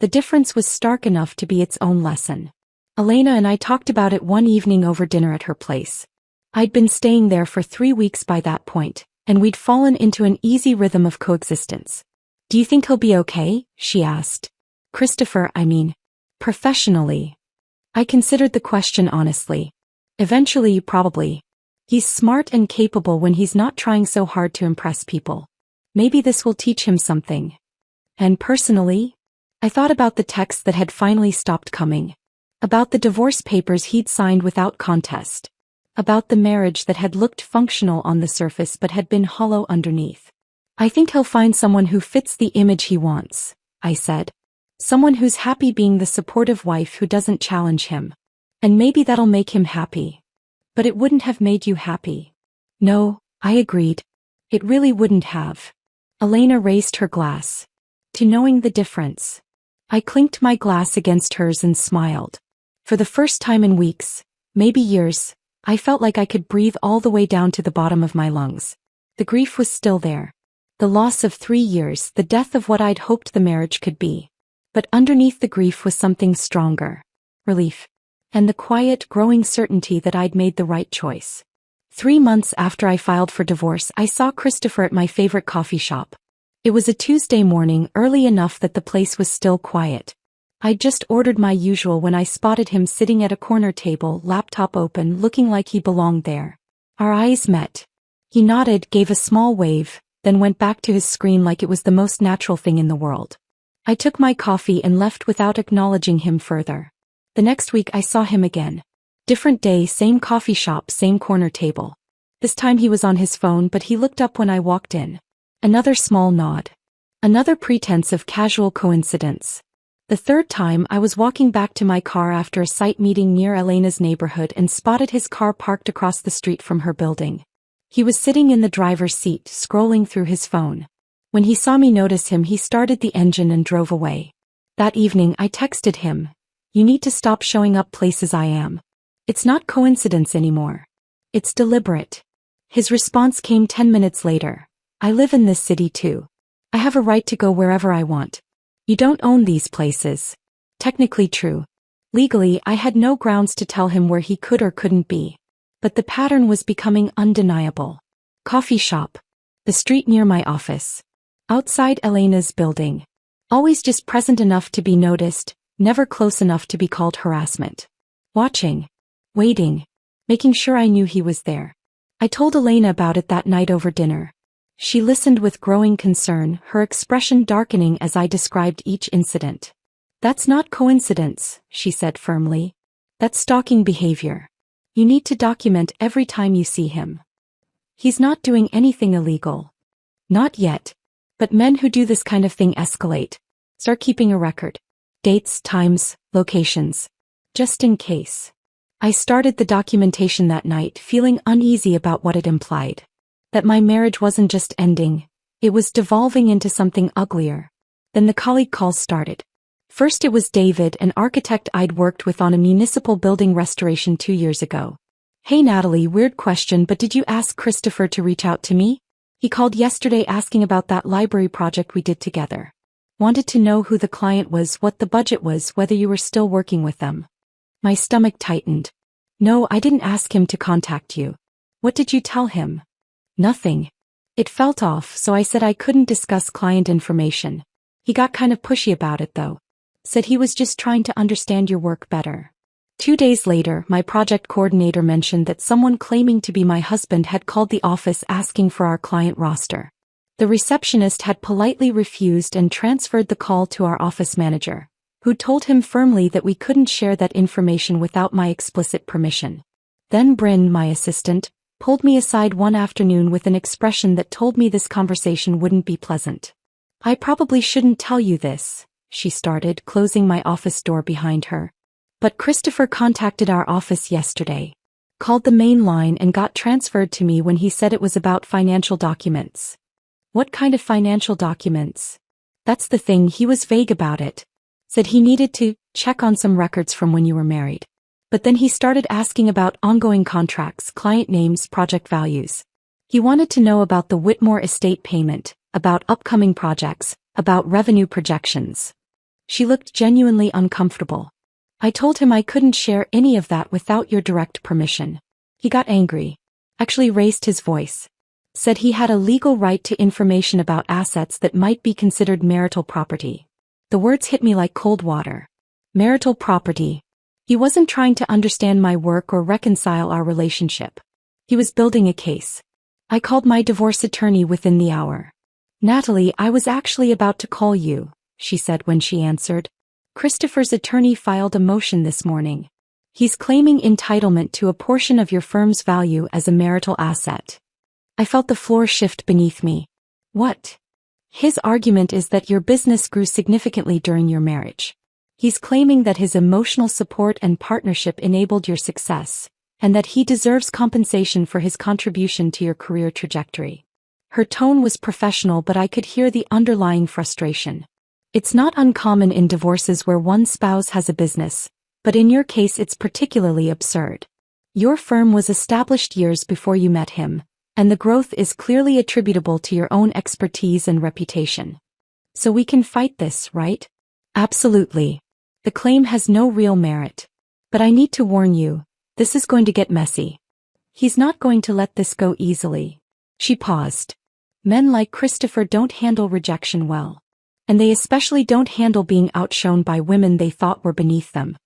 The difference was stark enough to be its own lesson. Elena and I talked about it one evening over dinner at her place. I'd been staying there for 3 weeks by that point, and we'd fallen into an easy rhythm of coexistence. Do you think he'll be okay? She asked. Christopher, I mean. Professionally. I considered the question honestly. Eventually, probably. He's smart and capable when he's not trying so hard to impress people. Maybe this will teach him something. And personally, I thought about the texts that had finally stopped coming. About the divorce papers he'd signed without contest. About the marriage that had looked functional on the surface but had been hollow underneath. "I think he'll find someone who fits the image he wants," I said. "Someone who's happy being the supportive wife who doesn't challenge him. And maybe that'll make him happy." "But it wouldn't have made you happy." "No," I agreed. "It really wouldn't have." Elena raised her glass. "To knowing the difference." I clinked my glass against hers and smiled. For the first time in weeks, maybe years, I felt like I could breathe all the way down to the bottom of my lungs. The grief was still there. The loss of 3 years, the death of what I'd hoped the marriage could be. But underneath the grief was something stronger. Relief. And the quiet, growing certainty that I'd made the right choice. 3 months after I filed for divorce, I saw Christopher at my favorite coffee shop. It was a Tuesday morning, early enough that the place was still quiet. I'd just ordered my usual when I spotted him sitting at a corner table, laptop open, looking like he belonged there. Our eyes met. He nodded, gave a small wave, then went back to his screen like it was the most natural thing in the world. I took my coffee and left without acknowledging him further. The next week I saw him again. Different day, same coffee shop, same corner table. This time he was on his phone, but he looked up when I walked in. Another small nod. Another pretense of casual coincidence. The third time I was walking back to my car after a site meeting near Elena's neighborhood and spotted his car parked across the street from her building. He was sitting in the driver's seat, scrolling through his phone. When he saw me notice him, he started the engine and drove away. That evening I texted him, "You need to stop showing up places I am. It's not coincidence anymore. It's deliberate." His response came 10 minutes later. "I live in this city too. I have a right to go wherever I want. You don't own these places." Technically true. Legally, I had no grounds to tell him where he could or couldn't be. But the pattern was becoming undeniable. Coffee shop. The street near my office. Outside Elena's building. Always just present enough to be noticed, never close enough to be called harassment. Watching. Waiting. Making sure I knew he was there. I told Elena about it that night over dinner. She listened with growing concern, her expression darkening as I described each incident. "That's not coincidence," she said firmly. "That's stalking behavior. You need to document every time you see him. He's not doing anything illegal. Not yet. But men who do this kind of thing escalate. Start keeping a record. Dates, times, locations. Just in case." I started the documentation that night, feeling uneasy about what it implied. That my marriage wasn't just ending, it was devolving into something uglier. Then the colleague calls started. First it was David, an architect I'd worked with on a municipal building restoration 2 years ago. "Hey Natalie, weird question, but did you ask Christopher to reach out to me? He called yesterday asking about that library project we did together. Wanted to know who the client was, what the budget was, whether you were still working with them." My stomach tightened. "No, I didn't ask him to contact you." "What did you tell him?" "Nothing." It felt off, so I said I couldn't discuss client information. He got kind of pushy about it though. Said he was just trying to understand your work better. 2 days later, my project coordinator mentioned that someone claiming to be my husband had called the office asking for our client roster. The receptionist had politely refused and transferred the call to our office manager, who told him firmly that we couldn't share that information without my explicit permission. Then Bryn, my assistant, pulled me aside one afternoon with an expression that told me this conversation wouldn't be pleasant. "I probably shouldn't tell you this," she started, closing my office door behind her. "But Christopher contacted our office yesterday. Called the main line and got transferred to me when he said it was about financial documents." "What kind of financial documents?" "That's the thing, he was vague about it. Said he needed to check on some records from when you were married. But then he started asking about ongoing contracts, client names, project values. He wanted to know about the Whitmore estate payment, about upcoming projects, about revenue projections." She looked genuinely uncomfortable. I told him I couldn't share any of that without your direct permission. He got angry. Actually raised his voice. Said he had a legal right to information about assets that might be considered marital property. The words hit me like cold water. Marital property. He wasn't trying to understand my work or reconcile our relationship. He was building a case. I called my divorce attorney within the hour. "Natalie, I was actually about to call you," she said when she answered. "Christopher's attorney filed a motion this morning." He's claiming entitlement to a portion of your firm's value as a marital asset. I felt the floor shift beneath me. What? His argument is that your business grew significantly during your marriage. He's claiming that his emotional support and partnership enabled your success, and that he deserves compensation for his contribution to your career trajectory. Her tone was professional, but I could hear the underlying frustration. It's not uncommon in divorces where one spouse has a business, but in your case it's particularly absurd. Your firm was established years before you met him, and the growth is clearly attributable to your own expertise and reputation. So we can fight this, right? Absolutely. The claim has no real merit. But I need to warn you, this is going to get messy. He's not going to let this go easily. She paused. Men like Christopher don't handle rejection well. And they especially don't handle being outshone by women they thought were beneath them.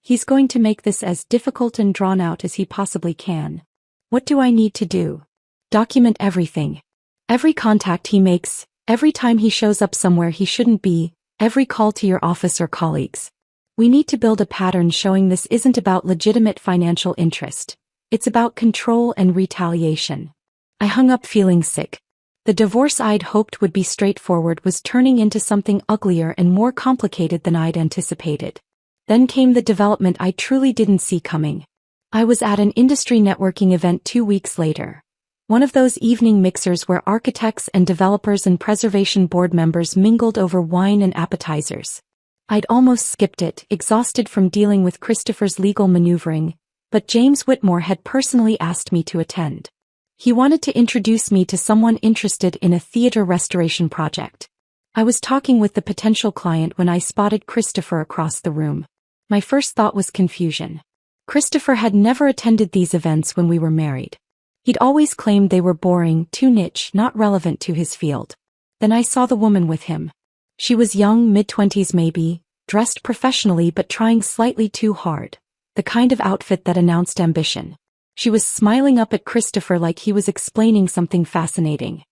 He's going to make this as difficult and drawn out as he possibly can. What do I need to do? Document everything. Every contact he makes, every time he shows up somewhere he shouldn't be, every call to your office or colleagues. We need to build a pattern showing this isn't about legitimate financial interest. It's about control and retaliation. I hung up feeling sick. The divorce I'd hoped would be straightforward was turning into something uglier and more complicated than I'd anticipated. Then came the development I truly didn't see coming. I was at an industry networking event 2 weeks later. One of those evening mixers where architects and developers and preservation board members mingled over wine and appetizers. I'd almost skipped it, exhausted from dealing with Christopher's legal maneuvering, but James Whitmore had personally asked me to attend. He wanted to introduce me to someone interested in a theater restoration project. I was talking with the potential client when I spotted Christopher across the room. My first thought was confusion. Christopher had never attended these events when we were married. He'd always claimed they were boring, too niche, not relevant to his field. Then I saw the woman with him. She was young, mid-20s maybe, dressed professionally but trying slightly too hard. The kind of outfit that announced ambition. She was smiling up at Christopher like he was explaining something fascinating.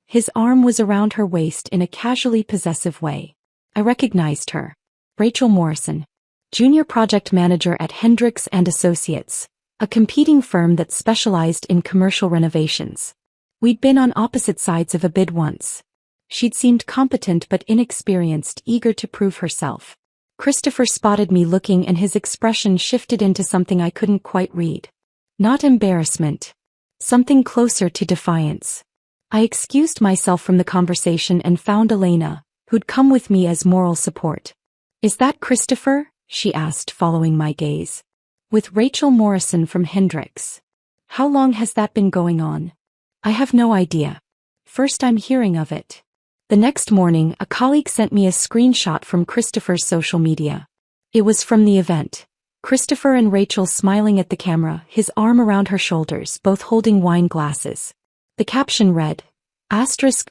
His arm was around her waist in a casually possessive way. I recognized her. Rachel Morrison, junior project manager at Hendricks & Associates, a competing firm that specialized in commercial renovations. We'd been on opposite sides of a bid once. She'd seemed competent but inexperienced, eager to prove herself. Christopher spotted me looking and his expression shifted into something I couldn't quite read. Not embarrassment. Something closer to defiance. I excused myself from the conversation and found Elena, who'd come with me as moral support. "Is that Christopher?" she asked, following my gaze. "With Rachel Morrison from Hendricks. How long has that been going on?" "I have no idea. First I'm hearing of it." The next morning, a colleague sent me a screenshot from Christopher's social media. It was from the event. Christopher and Rachel smiling at the camera, his arm around her shoulders, both holding wine glasses. The caption read,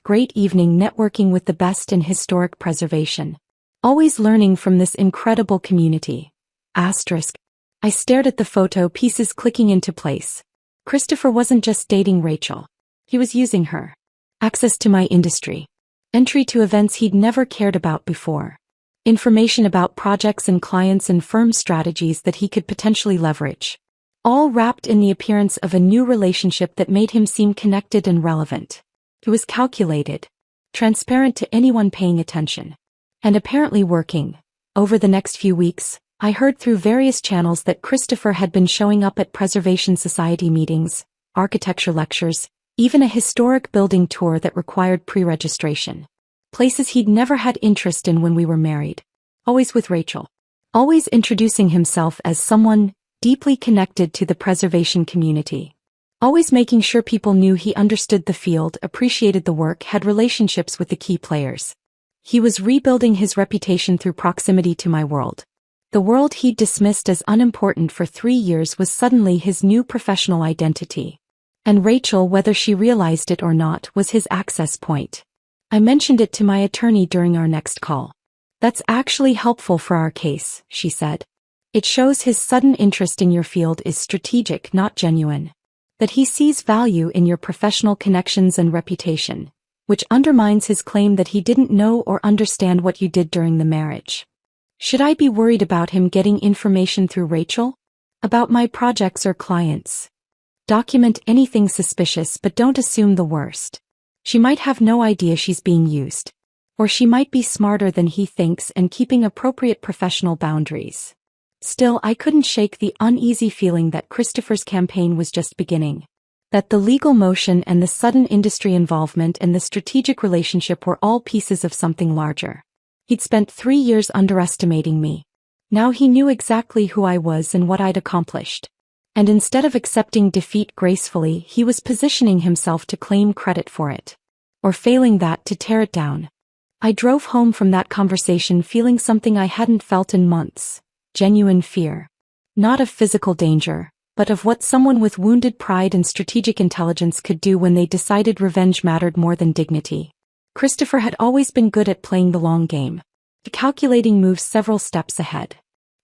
"Great evening networking with the best in historic preservation. Always learning from this incredible community." I stared at the photo, pieces clicking into place. Christopher wasn't just dating Rachel. He was using her. Access to my industry. Entry to events he'd never cared about before. Information about projects and clients and firm strategies that he could potentially leverage. All wrapped in the appearance of a new relationship that made him seem connected and relevant. It was calculated, transparent to anyone paying attention. And apparently working. Over the next few weeks, I heard through various channels that Christopher had been showing up at Preservation Society meetings, architecture lectures, even a historic building tour that required pre-registration. Places he'd never had interest in when we were married. Always with Rachel. Always introducing himself as someone deeply connected to the preservation community. Always making sure people knew he understood the field, appreciated the work, had relationships with the key players. He was rebuilding his reputation through proximity to my world. The world he'd dismissed as unimportant for 3 years was suddenly his new professional identity. And Rachel, whether she realized it or not, was his access point. I mentioned it to my attorney during our next call. "That's actually helpful for our case," she said. "It shows his sudden interest in your field is strategic, not genuine. That he sees value in your professional connections and reputation, which undermines his claim that he didn't know or understand what you did during the marriage. Should I be worried about him getting information through Rachel?" About my projects or clients. Document anything suspicious but don't assume the worst. She might have no idea she's being used. Or she might be smarter than he thinks and keeping appropriate professional boundaries. Still, I couldn't shake the uneasy feeling that Christopher's campaign was just beginning. That the legal motion and the sudden industry involvement and the strategic relationship were all pieces of something larger. He'd spent 3 years underestimating me. Now he knew exactly who I was and what I'd accomplished. And instead of accepting defeat gracefully, he was positioning himself to claim credit for it. Or failing that, to tear it down. I drove home from that conversation feeling something I hadn't felt in months. Genuine fear. Not of physical danger, but of what someone with wounded pride and strategic intelligence could do when they decided revenge mattered more than dignity. Christopher had always been good at playing the long game. Calculating moves several steps ahead.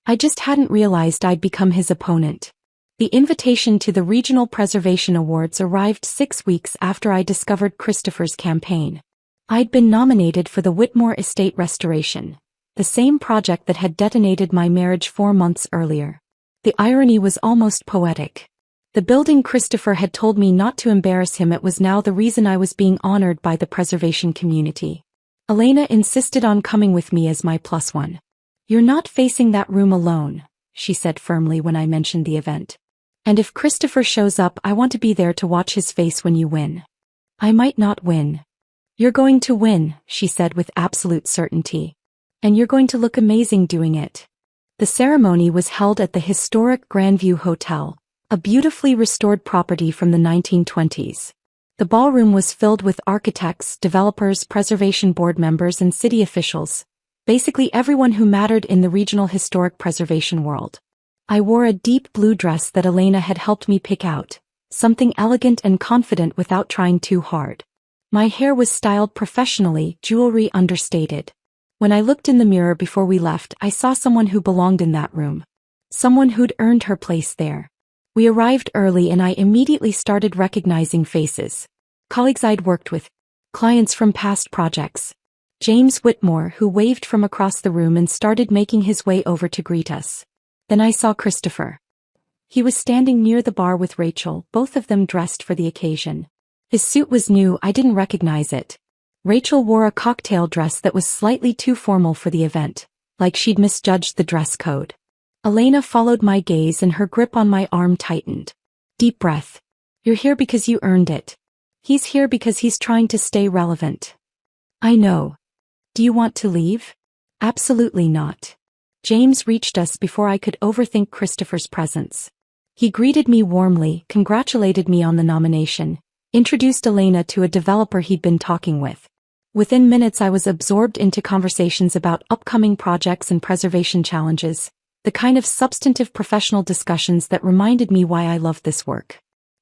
I just hadn't realized I'd become his opponent. The invitation to the Regional Preservation Awards arrived 6 weeks after I discovered Christopher's campaign. I'd been nominated for the Whitmore Estate restoration, the same project that had detonated my marriage 4 months earlier. The irony was almost poetic. The building Christopher had told me not to embarrass him, it was now the reason I was being honored by the preservation community. Elena insisted on coming with me as my +1. "You're not facing that room alone," she said firmly when I mentioned the event. "And if Christopher shows up, I want to be there to watch his face when you win." "I might not win." "You're going to win," she said with absolute certainty. "And you're going to look amazing doing it." The ceremony was held at the historic Grandview Hotel, a beautifully restored property from the 1920s. The ballroom was filled with architects, developers, preservation board members, and city officials, basically everyone who mattered in the regional historic preservation world. I wore a deep blue dress that Elena had helped me pick out, something elegant and confident without trying too hard. My hair was styled professionally, jewelry understated. When I looked in the mirror before we left, I saw someone who belonged in that room. Someone who'd earned her place there. We arrived early and I immediately started recognizing faces. Colleagues I'd worked with. Clients from past projects. James Whitmore, who waved from across the room and started making his way over to greet us. Then I saw Christopher. He was standing near the bar with Rachel, both of them dressed for the occasion. His suit was new, I didn't recognize it. Rachel wore a cocktail dress that was slightly too formal for the event, like she'd misjudged the dress code. Elena followed my gaze and her grip on my arm tightened. Deep breath. "You're here because you earned it. He's here because he's trying to stay relevant." "I know. Do you want to leave?" "Absolutely not." James reached us before I could overthink Christopher's presence. He greeted me warmly, congratulated me on the nomination, introduced Elena to a developer he'd been talking with. Within minutes I was absorbed into conversations about upcoming projects and preservation challenges, the kind of substantive professional discussions that reminded me why I loved this work.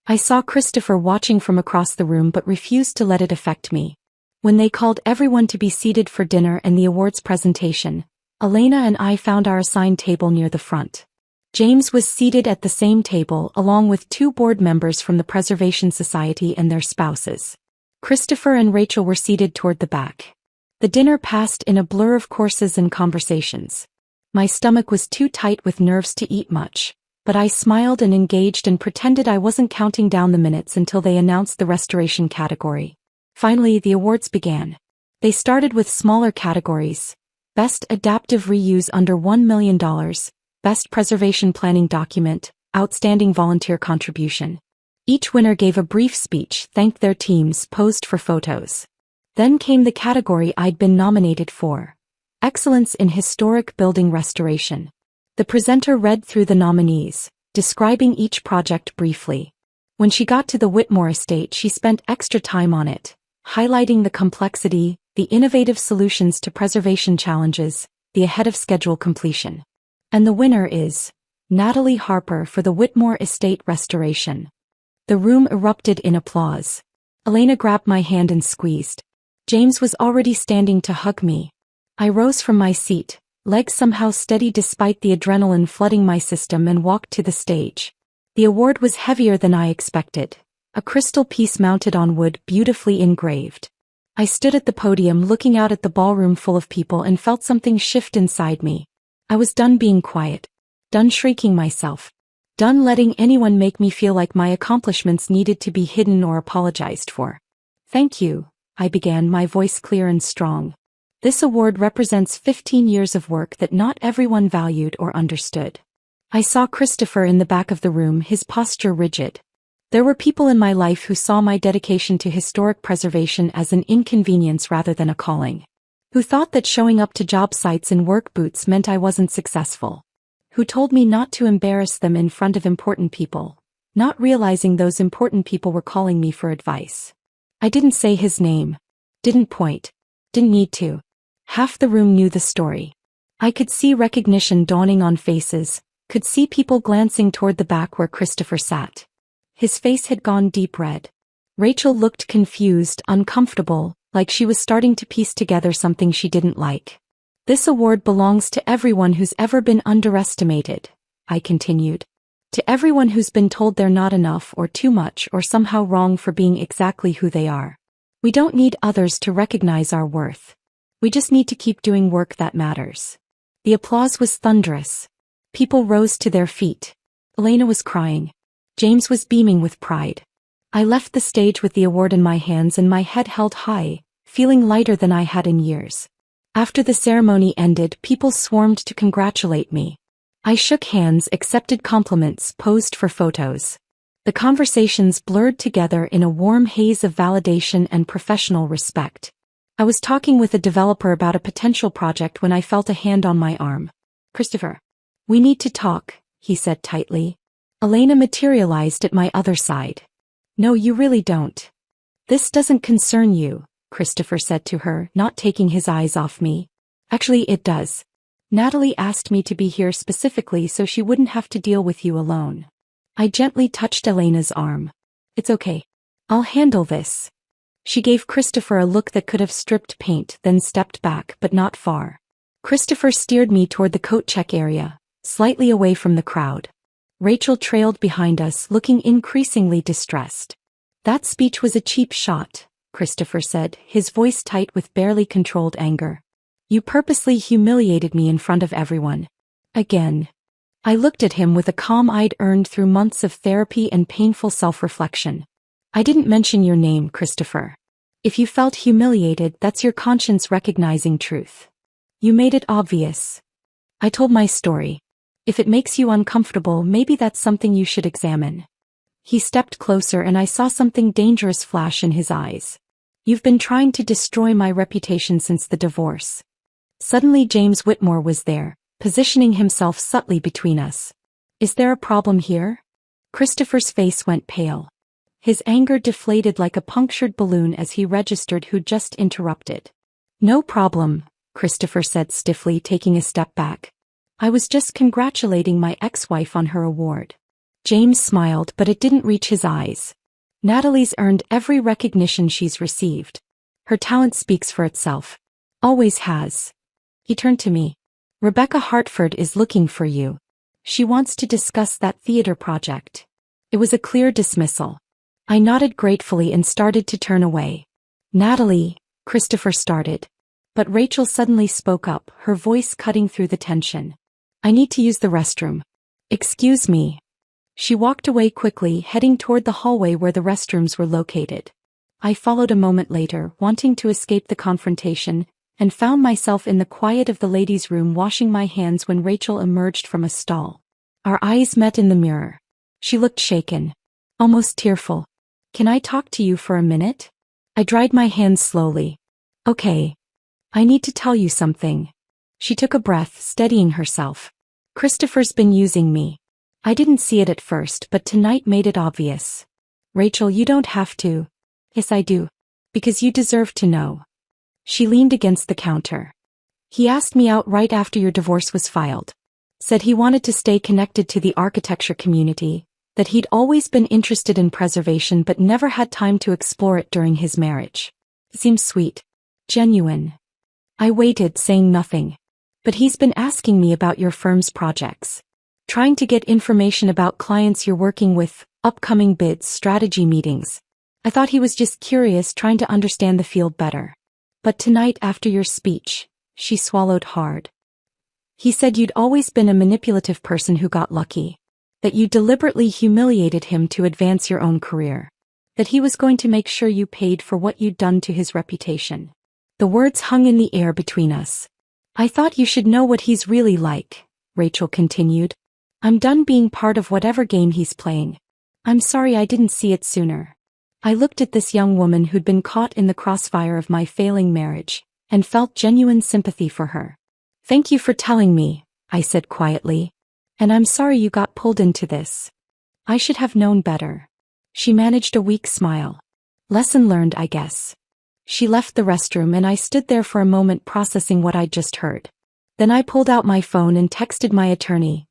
I saw Christopher watching from across the room but refused to let it affect me. When they called everyone to be seated for dinner and the awards presentation, Elena and I found our assigned table near the front. James was seated at the same table along with 2 board members from the Preservation Society and their spouses. Christopher and Rachel were seated toward the back. The dinner passed in a blur of courses and conversations. My stomach was too tight with nerves to eat much, but I smiled and engaged and pretended I wasn't counting down the minutes until they announced the restoration category. Finally, the awards began. They started with smaller categories. Best Adaptive Reuse under $1 million, Best Preservation Planning Document, Outstanding Volunteer Contribution. Each winner gave a brief speech, thanked their teams, posed for photos. Then came the category I'd been nominated for. Excellence in Historic Building Restoration. The presenter read through the nominees, describing each project briefly. When she got to the Whitmore estate, she spent extra time on it, highlighting the complexity, the innovative solutions to preservation challenges, the ahead-of-schedule completion. And the winner is Natalie Harper for the Whitmore Estate Restoration. The room erupted in applause. Elena grabbed my hand and squeezed. James was already standing to hug me. I rose from my seat, legs somehow steady despite the adrenaline flooding my system, and walked to the stage. The award was heavier than I expected. A crystal piece mounted on wood, beautifully engraved. I stood at the podium looking out at the ballroom full of people and felt something shift inside me. I was done being quiet. Done shrieking myself. Done letting anyone make me feel like my accomplishments needed to be hidden or apologized for. Thank you, I began, my voice clear and strong. This award represents 15 years of work that not everyone valued or understood. I saw Christopher in the back of the room, his posture rigid. There were people in my life who saw my dedication to historic preservation as an inconvenience rather than a calling. Who thought that showing up to job sites in work boots meant I wasn't successful. Who told me not to embarrass them in front of important people, not realizing those important people were calling me for advice. I didn't say his name. Didn't point. Didn't need to. Half the room knew the story. I could see recognition dawning on faces, could see people glancing toward the back where Christopher sat. His face had gone deep red. Rachel looked confused, uncomfortable, like she was starting to piece together something she didn't like. This award belongs to everyone who's ever been underestimated, I continued. To everyone who's been told they're not enough or too much or somehow wrong for being exactly who they are. We don't need others to recognize our worth. We just need to keep doing work that matters. The applause was thunderous. People rose to their feet. Elena was crying. James was beaming with pride. I left the stage with the award in my hands and my head held high, feeling lighter than I had in years. After the ceremony ended, people swarmed to congratulate me. I shook hands, accepted compliments, posed for photos. The conversations blurred together in a warm haze of validation and professional respect. I was talking with a developer about a potential project when I felt a hand on my arm. Christopher. We need to talk, he said tightly. Elena materialized at my other side. No, you really don't. This doesn't concern you, Christopher said to her, not taking his eyes off me. Actually, it does. Natalie asked me to be here specifically so she wouldn't have to deal with you alone. I gently touched Elena's arm. It's okay. I'll handle this. She gave Christopher a look that could have stripped paint, then stepped back, but not far. Christopher steered me toward the coat check area, slightly away from the crowd. Rachel trailed behind us, looking increasingly distressed. That speech was a cheap shot, Christopher said, his voice tight with barely controlled anger. You purposely humiliated me in front of everyone. Again. I looked at him with a calm I'd earned through months of therapy and painful self-reflection. I didn't mention your name, Christopher. If you felt humiliated, that's your conscience recognizing truth. You made it obvious. I told my story. If it makes you uncomfortable, maybe that's something you should examine. He stepped closer and I saw something dangerous flash in his eyes. You've been trying to destroy my reputation since the divorce. Suddenly James Whitmore was there, positioning himself subtly between us. Is there a problem here? Christopher's face went pale. His anger deflated like a punctured balloon as he registered who'd just interrupted. No problem, Christopher said stiffly, taking a step back. I was just congratulating my ex-wife on her award. James smiled, but it didn't reach his eyes. Natalie's earned every recognition she's received. Her talent speaks for itself. Always has. He turned to me. Rebecca Hartford is looking for you. She wants to discuss that theater project. It was a clear dismissal. I nodded gratefully and started to turn away. Natalie, Christopher started. But Rachel suddenly spoke up, her voice cutting through the tension. I need to use the restroom. Excuse me. She walked away quickly, heading toward the hallway where the restrooms were located. I followed a moment later, wanting to escape the confrontation, and found myself in the quiet of the ladies' room washing my hands when Rachel emerged from a stall. Our eyes met in the mirror. She looked shaken. Almost tearful. Can I talk to you for a minute? I dried my hands slowly. Okay. I need to tell you something. She took a breath, steadying herself. Christopher's been using me. I didn't see it at first, but tonight made it obvious. Rachel, you don't have to. Yes, I do. Because you deserve to know. She leaned against the counter. He asked me out right after your divorce was filed. Said he wanted to stay connected to the architecture community, that he'd always been interested in preservation but never had time to explore it during his marriage. It seems sweet. Genuine. I waited, saying nothing. But he's been asking me about your firm's projects. Trying to get information about clients you're working with, upcoming bids, strategy meetings. I thought he was just curious, trying to understand the field better. But tonight after your speech, she swallowed hard. He said you'd always been a manipulative person who got lucky. That you deliberately humiliated him to advance your own career. That he was going to make sure you paid for what you'd done to his reputation. The words hung in the air between us. I thought you should know what he's really like, Rachel continued. I'm done being part of whatever game he's playing. I'm sorry I didn't see it sooner. I looked at this young woman who'd been caught in the crossfire of my failing marriage, and felt genuine sympathy for her. Thank you for telling me, I said quietly. And I'm sorry you got pulled into this. I should have known better. She managed a weak smile. Lesson learned, I guess. She left the restroom and I stood there for a moment processing what I'd just heard. Then I pulled out my phone and texted my attorney.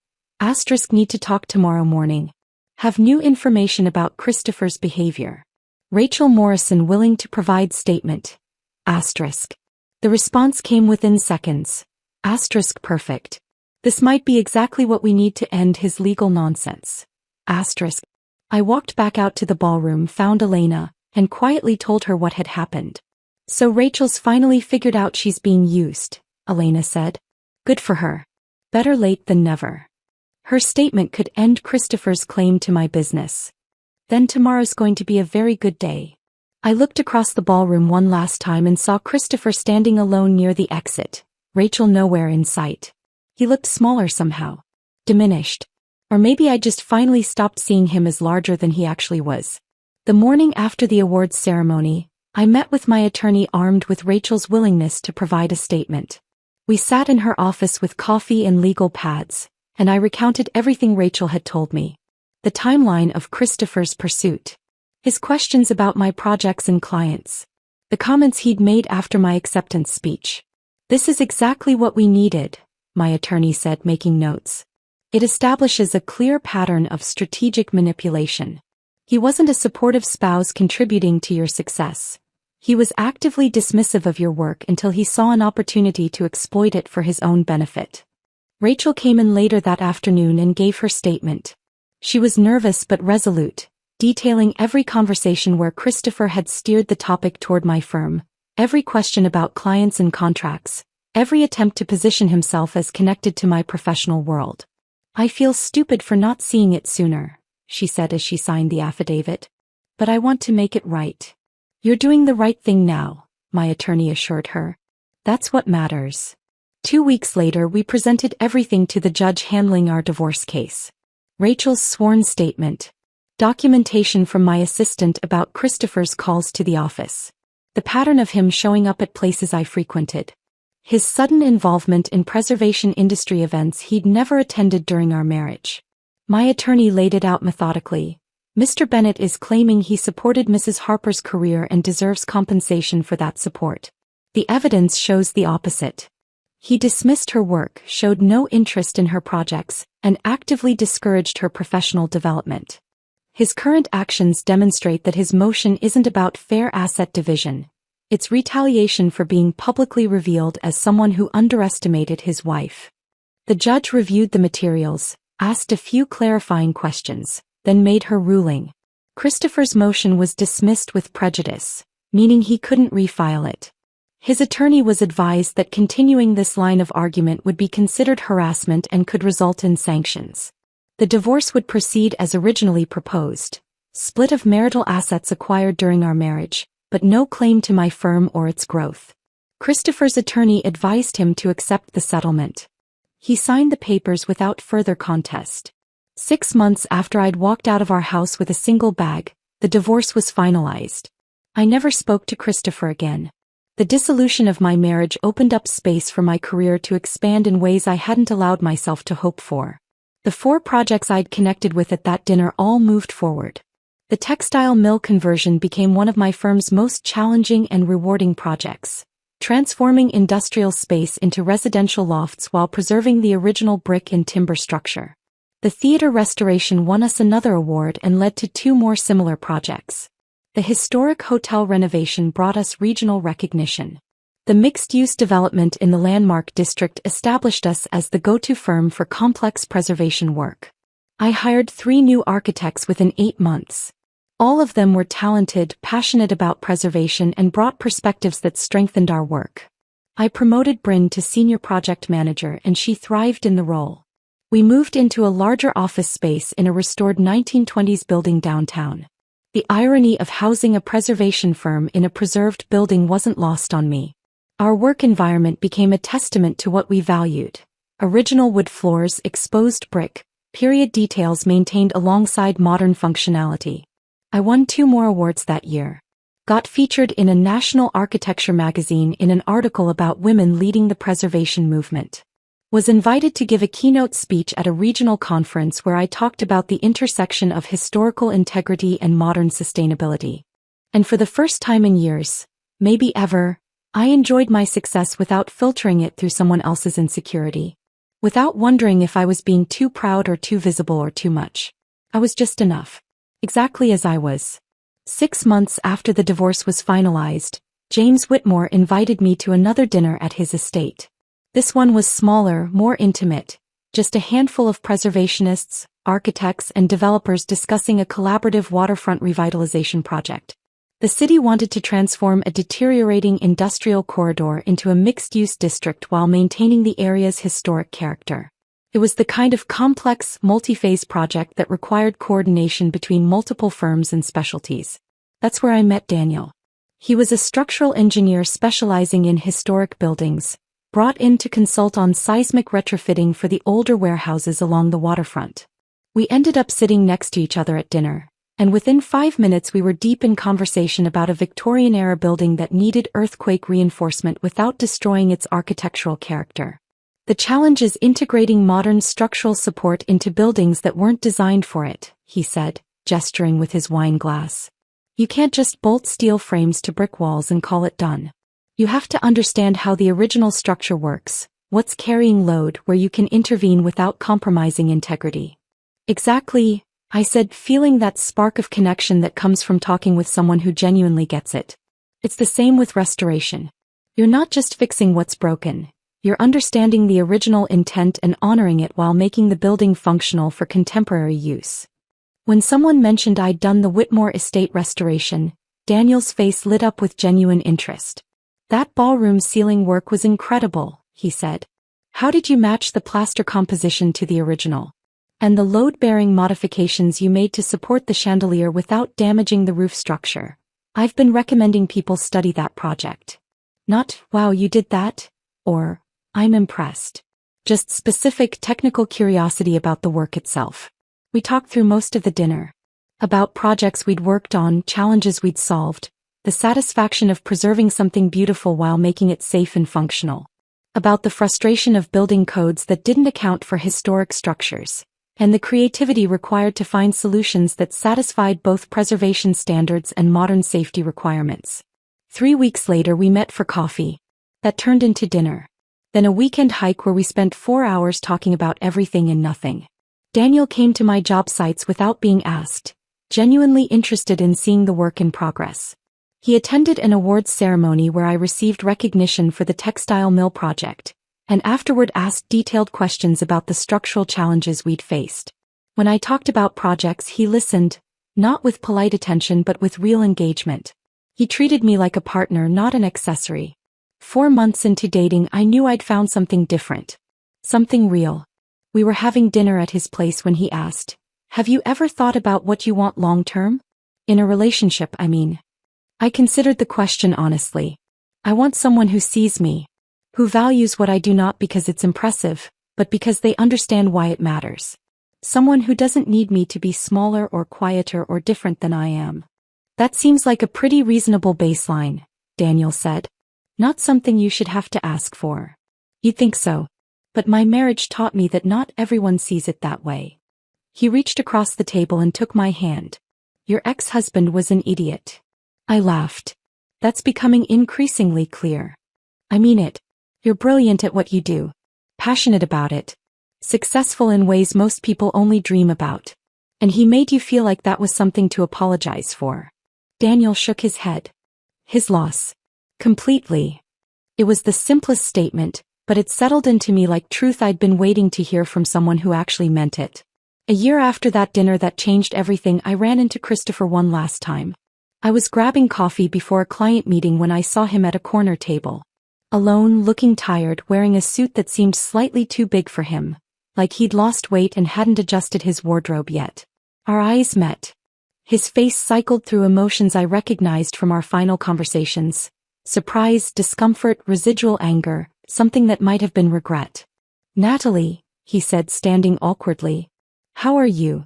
Need to talk tomorrow morning. Have new information about Christopher's behavior. Rachel Morrison willing to provide statement. The response came within seconds. Perfect. This might be exactly what we need to end his legal nonsense. I walked back out to the ballroom, found Elena, and quietly told her what had happened. So Rachel's finally figured out she's being used, Elena said. Good for her. Better late than never. Her statement could end Christopher's claim to my business. Then tomorrow's going to be a very good day. I looked across the ballroom one last time and saw Christopher standing alone near the exit, Rachel nowhere in sight. He looked smaller somehow. Diminished. Or maybe I just finally stopped seeing him as larger than he actually was. The morning after the awards ceremony, I met with my attorney armed with Rachel's willingness to provide a statement. We sat in her office with coffee and legal pads, and I recounted everything Rachel had told me. The timeline of Christopher's pursuit. His questions about my projects and clients. The comments he'd made after my acceptance speech. This is exactly what we needed, my attorney said, making notes. It establishes a clear pattern of strategic manipulation. He wasn't a supportive spouse contributing to your success. He was actively dismissive of your work until he saw an opportunity to exploit it for his own benefit. Rachel came in later that afternoon and gave her statement. She was nervous but resolute, detailing every conversation where Christopher had steered the topic toward my firm, every question about clients and contracts, every attempt to position himself as connected to my professional world. I feel stupid for not seeing it sooner, she said as she signed the affidavit. But I want to make it right. You're doing the right thing now, my attorney assured her. That's what matters. 2 weeks later we presented everything to the judge handling our divorce case. Rachel's sworn statement. Documentation from my assistant about Christopher's calls to the office. The pattern of him showing up at places I frequented. His sudden involvement in preservation industry events he'd never attended during our marriage. My attorney laid it out methodically. Mr. Bennett is claiming he supported Mrs. Harper's career and deserves compensation for that support. The evidence shows the opposite. He dismissed her work, showed no interest in her projects, and actively discouraged her professional development. His current actions demonstrate that his motion isn't about fair asset division. It's retaliation for being publicly revealed as someone who underestimated his wife. The judge reviewed the materials, asked a few clarifying questions, then made her ruling. Christopher's motion was dismissed with prejudice, meaning he couldn't refile it. His attorney was advised that continuing this line of argument would be considered harassment and could result in sanctions. The divorce would proceed as originally proposed. Split of marital assets acquired during our marriage, but no claim to my firm or its growth. Christopher's attorney advised him to accept the settlement. He signed the papers without further contest. 6 months after I'd walked out of our house with a single bag, the divorce was finalized. I never spoke to Christopher again. The dissolution of my marriage opened up space for my career to expand in ways I hadn't allowed myself to hope for. The 4 projects I'd connected with at that dinner all moved forward. The textile mill conversion became one of my firm's most challenging and rewarding projects, transforming industrial space into residential lofts while preserving the original brick and timber structure. The theater restoration won us another award and led to 2 more similar projects. The historic hotel renovation brought us regional recognition. The mixed-use development in the Landmark District established us as the go-to firm for complex preservation work. I hired 3 new architects within 8 months. All of them were talented, passionate about preservation, and brought perspectives that strengthened our work. I promoted Bryn to senior project manager and she thrived in the role. We moved into a larger office space in a restored 1920s building downtown. The irony of housing a preservation firm in a preserved building wasn't lost on me. Our work environment became a testament to what we valued. Original wood floors, exposed brick, period details maintained alongside modern functionality. I won 2 more awards that year. Got featured in a national architecture magazine in an article about women leading the preservation movement. Was invited to give a keynote speech at a regional conference where I talked about the intersection of historical integrity and modern sustainability. And for the first time in years, maybe ever, I enjoyed my success without filtering it through someone else's insecurity. Without wondering if I was being too proud or too visible or too much. I was just enough. Exactly as I was. 6 months after the divorce was finalized, James Whitmore invited me to another dinner at his estate. This one was smaller, more intimate, just a handful of preservationists, architects, and developers discussing a collaborative waterfront revitalization project. The city wanted to transform a deteriorating industrial corridor into a mixed-use district while maintaining the area's historic character. It was the kind of complex, multi-phase project that required coordination between multiple firms and specialties. That's where I met Daniel. He was a structural engineer specializing in historic buildings, brought in to consult on seismic retrofitting for the older warehouses along the waterfront. We ended up sitting next to each other at dinner, and within 5 minutes we were deep in conversation about a Victorian-era building that needed earthquake reinforcement without destroying its architectural character. The challenge is integrating modern structural support into buildings that weren't designed for it, he said, gesturing with his wine glass. You can't just bolt steel frames to brick walls and call it done. You have to understand how the original structure works, what's carrying load, where you can intervene without compromising integrity. Exactly, I said, feeling that spark of connection that comes from talking with someone who genuinely gets it. It's the same with restoration. You're not just fixing what's broken, you're understanding the original intent and honoring it while making the building functional for contemporary use. When someone mentioned I'd done the Whitmore estate restoration, Daniel's face lit up with genuine interest. That ballroom ceiling work was incredible, he said. How did you match the plaster composition to the original? And the load-bearing modifications you made to support the chandelier without damaging the roof structure. I've been recommending people study that project. Not, wow, you did that, or, I'm impressed. Just specific technical curiosity about the work itself. We talked through most of the dinner. About projects we'd worked on, challenges we'd solved, the satisfaction of preserving something beautiful while making it safe and functional. About the frustration of building codes that didn't account for historic structures, and the creativity required to find solutions that satisfied both preservation standards and modern safety requirements. 3 weeks later we met for coffee. That turned into dinner. Then a weekend hike where we spent 4 hours talking about everything and nothing. Daniel came to my job sites without being asked, genuinely interested in seeing the work in progress. He attended an awards ceremony where I received recognition for the textile mill project, and afterward asked detailed questions about the structural challenges we'd faced. When I talked about projects, he listened, not with polite attention but with real engagement. He treated me like a partner, not an accessory. 4 months into dating, I knew I'd found something different. Something real. We were having dinner at his place when he asked, "Have you ever thought about what you want long-term? In a relationship, I mean." I considered the question honestly. I want someone who sees me, who values what I do not because it's impressive, but because they understand why it matters. Someone who doesn't need me to be smaller or quieter or different than I am. That seems like a pretty reasonable baseline, Daniel said. Not something you should have to ask for. You'd think so. But my marriage taught me that not everyone sees it that way. He reached across the table and took my hand. Your ex-husband was an idiot. I laughed. That's becoming increasingly clear. I mean it. You're brilliant at what you do. Passionate about it. Successful in ways most people only dream about. And he made you feel like that was something to apologize for. Daniel shook his head. His loss. Completely. It was the simplest statement, but it settled into me like truth I'd been waiting to hear from someone who actually meant it. A year after that dinner that changed everything, I ran into Christopher one last time. I was grabbing coffee before a client meeting when I saw him at a corner table. Alone, looking tired, wearing a suit that seemed slightly too big for him, like he'd lost weight and hadn't adjusted his wardrobe yet. Our eyes met. His face cycled through emotions I recognized from our final conversations: surprise, discomfort, residual anger, something that might have been regret. "Natalie," he said, standing awkwardly. "How are you?"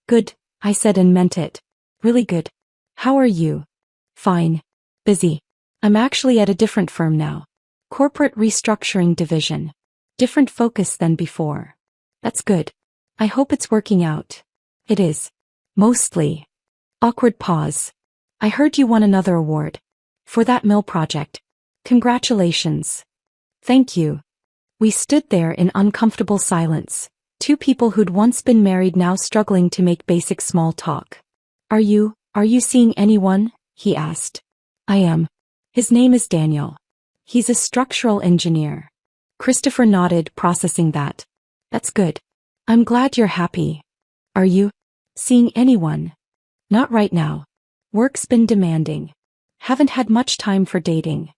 "Good," I said and meant it. "Really good. How are you?" "Fine. Busy. I'm actually at a different firm now. Corporate restructuring division. Different focus than before." "That's good. I hope it's working out." "It is. Mostly." Awkward pause. "I heard you won another award. For that mill project. Congratulations." "Thank you." We stood there in uncomfortable silence, two people who'd once been married now struggling to make basic small talk. Are you seeing anyone?" he asked. "I am. His name is Daniel. He's a structural engineer." Christopher nodded, processing that. "That's good. I'm glad you're happy. Are you seeing anyone?" "Not right now. Work's been demanding. Haven't had much time for dating."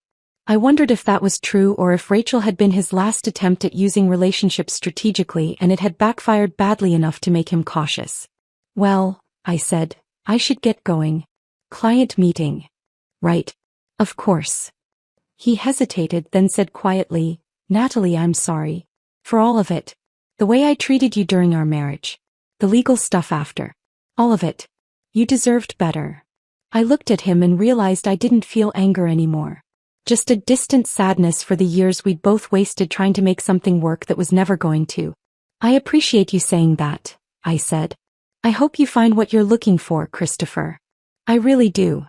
I wondered if that was true or if Rachel had been his last attempt at using relationships strategically and it had backfired badly enough to make him cautious. "Well," I said, "I should get going. Client meeting." "Right. Of course." He hesitated, then said quietly, "Natalie, I'm sorry. For all of it. The way I treated you during our marriage. The legal stuff after. All of it. You deserved better." I looked at him and realized I didn't feel anger anymore. Just a distant sadness for the years we'd both wasted trying to make something work that was never going to. "I appreciate you saying that," I said. "I hope you find what you're looking for, Christopher. I really do."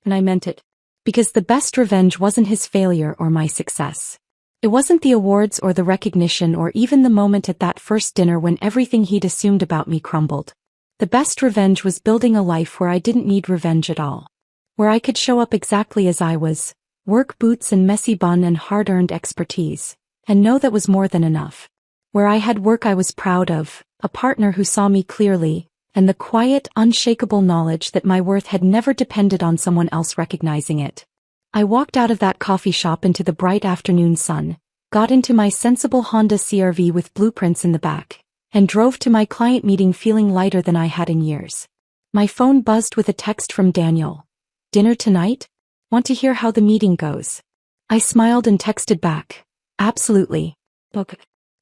And I meant it. Because the best revenge wasn't his failure or my success. It wasn't the awards or the recognition or even the moment at that first dinner when everything he'd assumed about me crumbled. The best revenge was building a life where I didn't need revenge at all. Where I could show up exactly as I was, work boots and messy bun and hard-earned expertise, and know that was more than enough. Where I had work I was proud of, a partner who saw me clearly, and the quiet, unshakable knowledge that my worth had never depended on someone else recognizing it. I walked out of that coffee shop into the bright afternoon sun, got into my sensible Honda CR-V with blueprints in the back, and drove to my client meeting feeling lighter than I had in years. My phone buzzed with a text from Daniel. "Dinner tonight? Want to hear how the meeting goes?" I smiled and texted back, "Absolutely. Okay."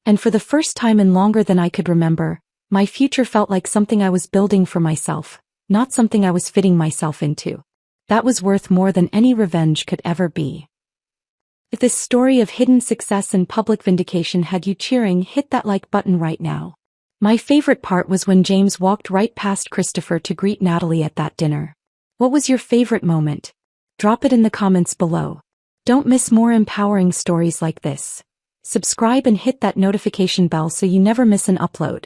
And for the first time in longer than I could remember, my future felt like something I was building for myself, not something I was fitting myself into. That was worth more than any revenge could ever be. If this story of hidden success and public vindication had you cheering, hit that like button right now. My favorite part was when James walked right past Christopher to greet Natalie at that dinner. What was your favorite moment? Drop it in the comments below. Don't miss more empowering stories like this. Subscribe and hit that notification bell so you never miss an upload.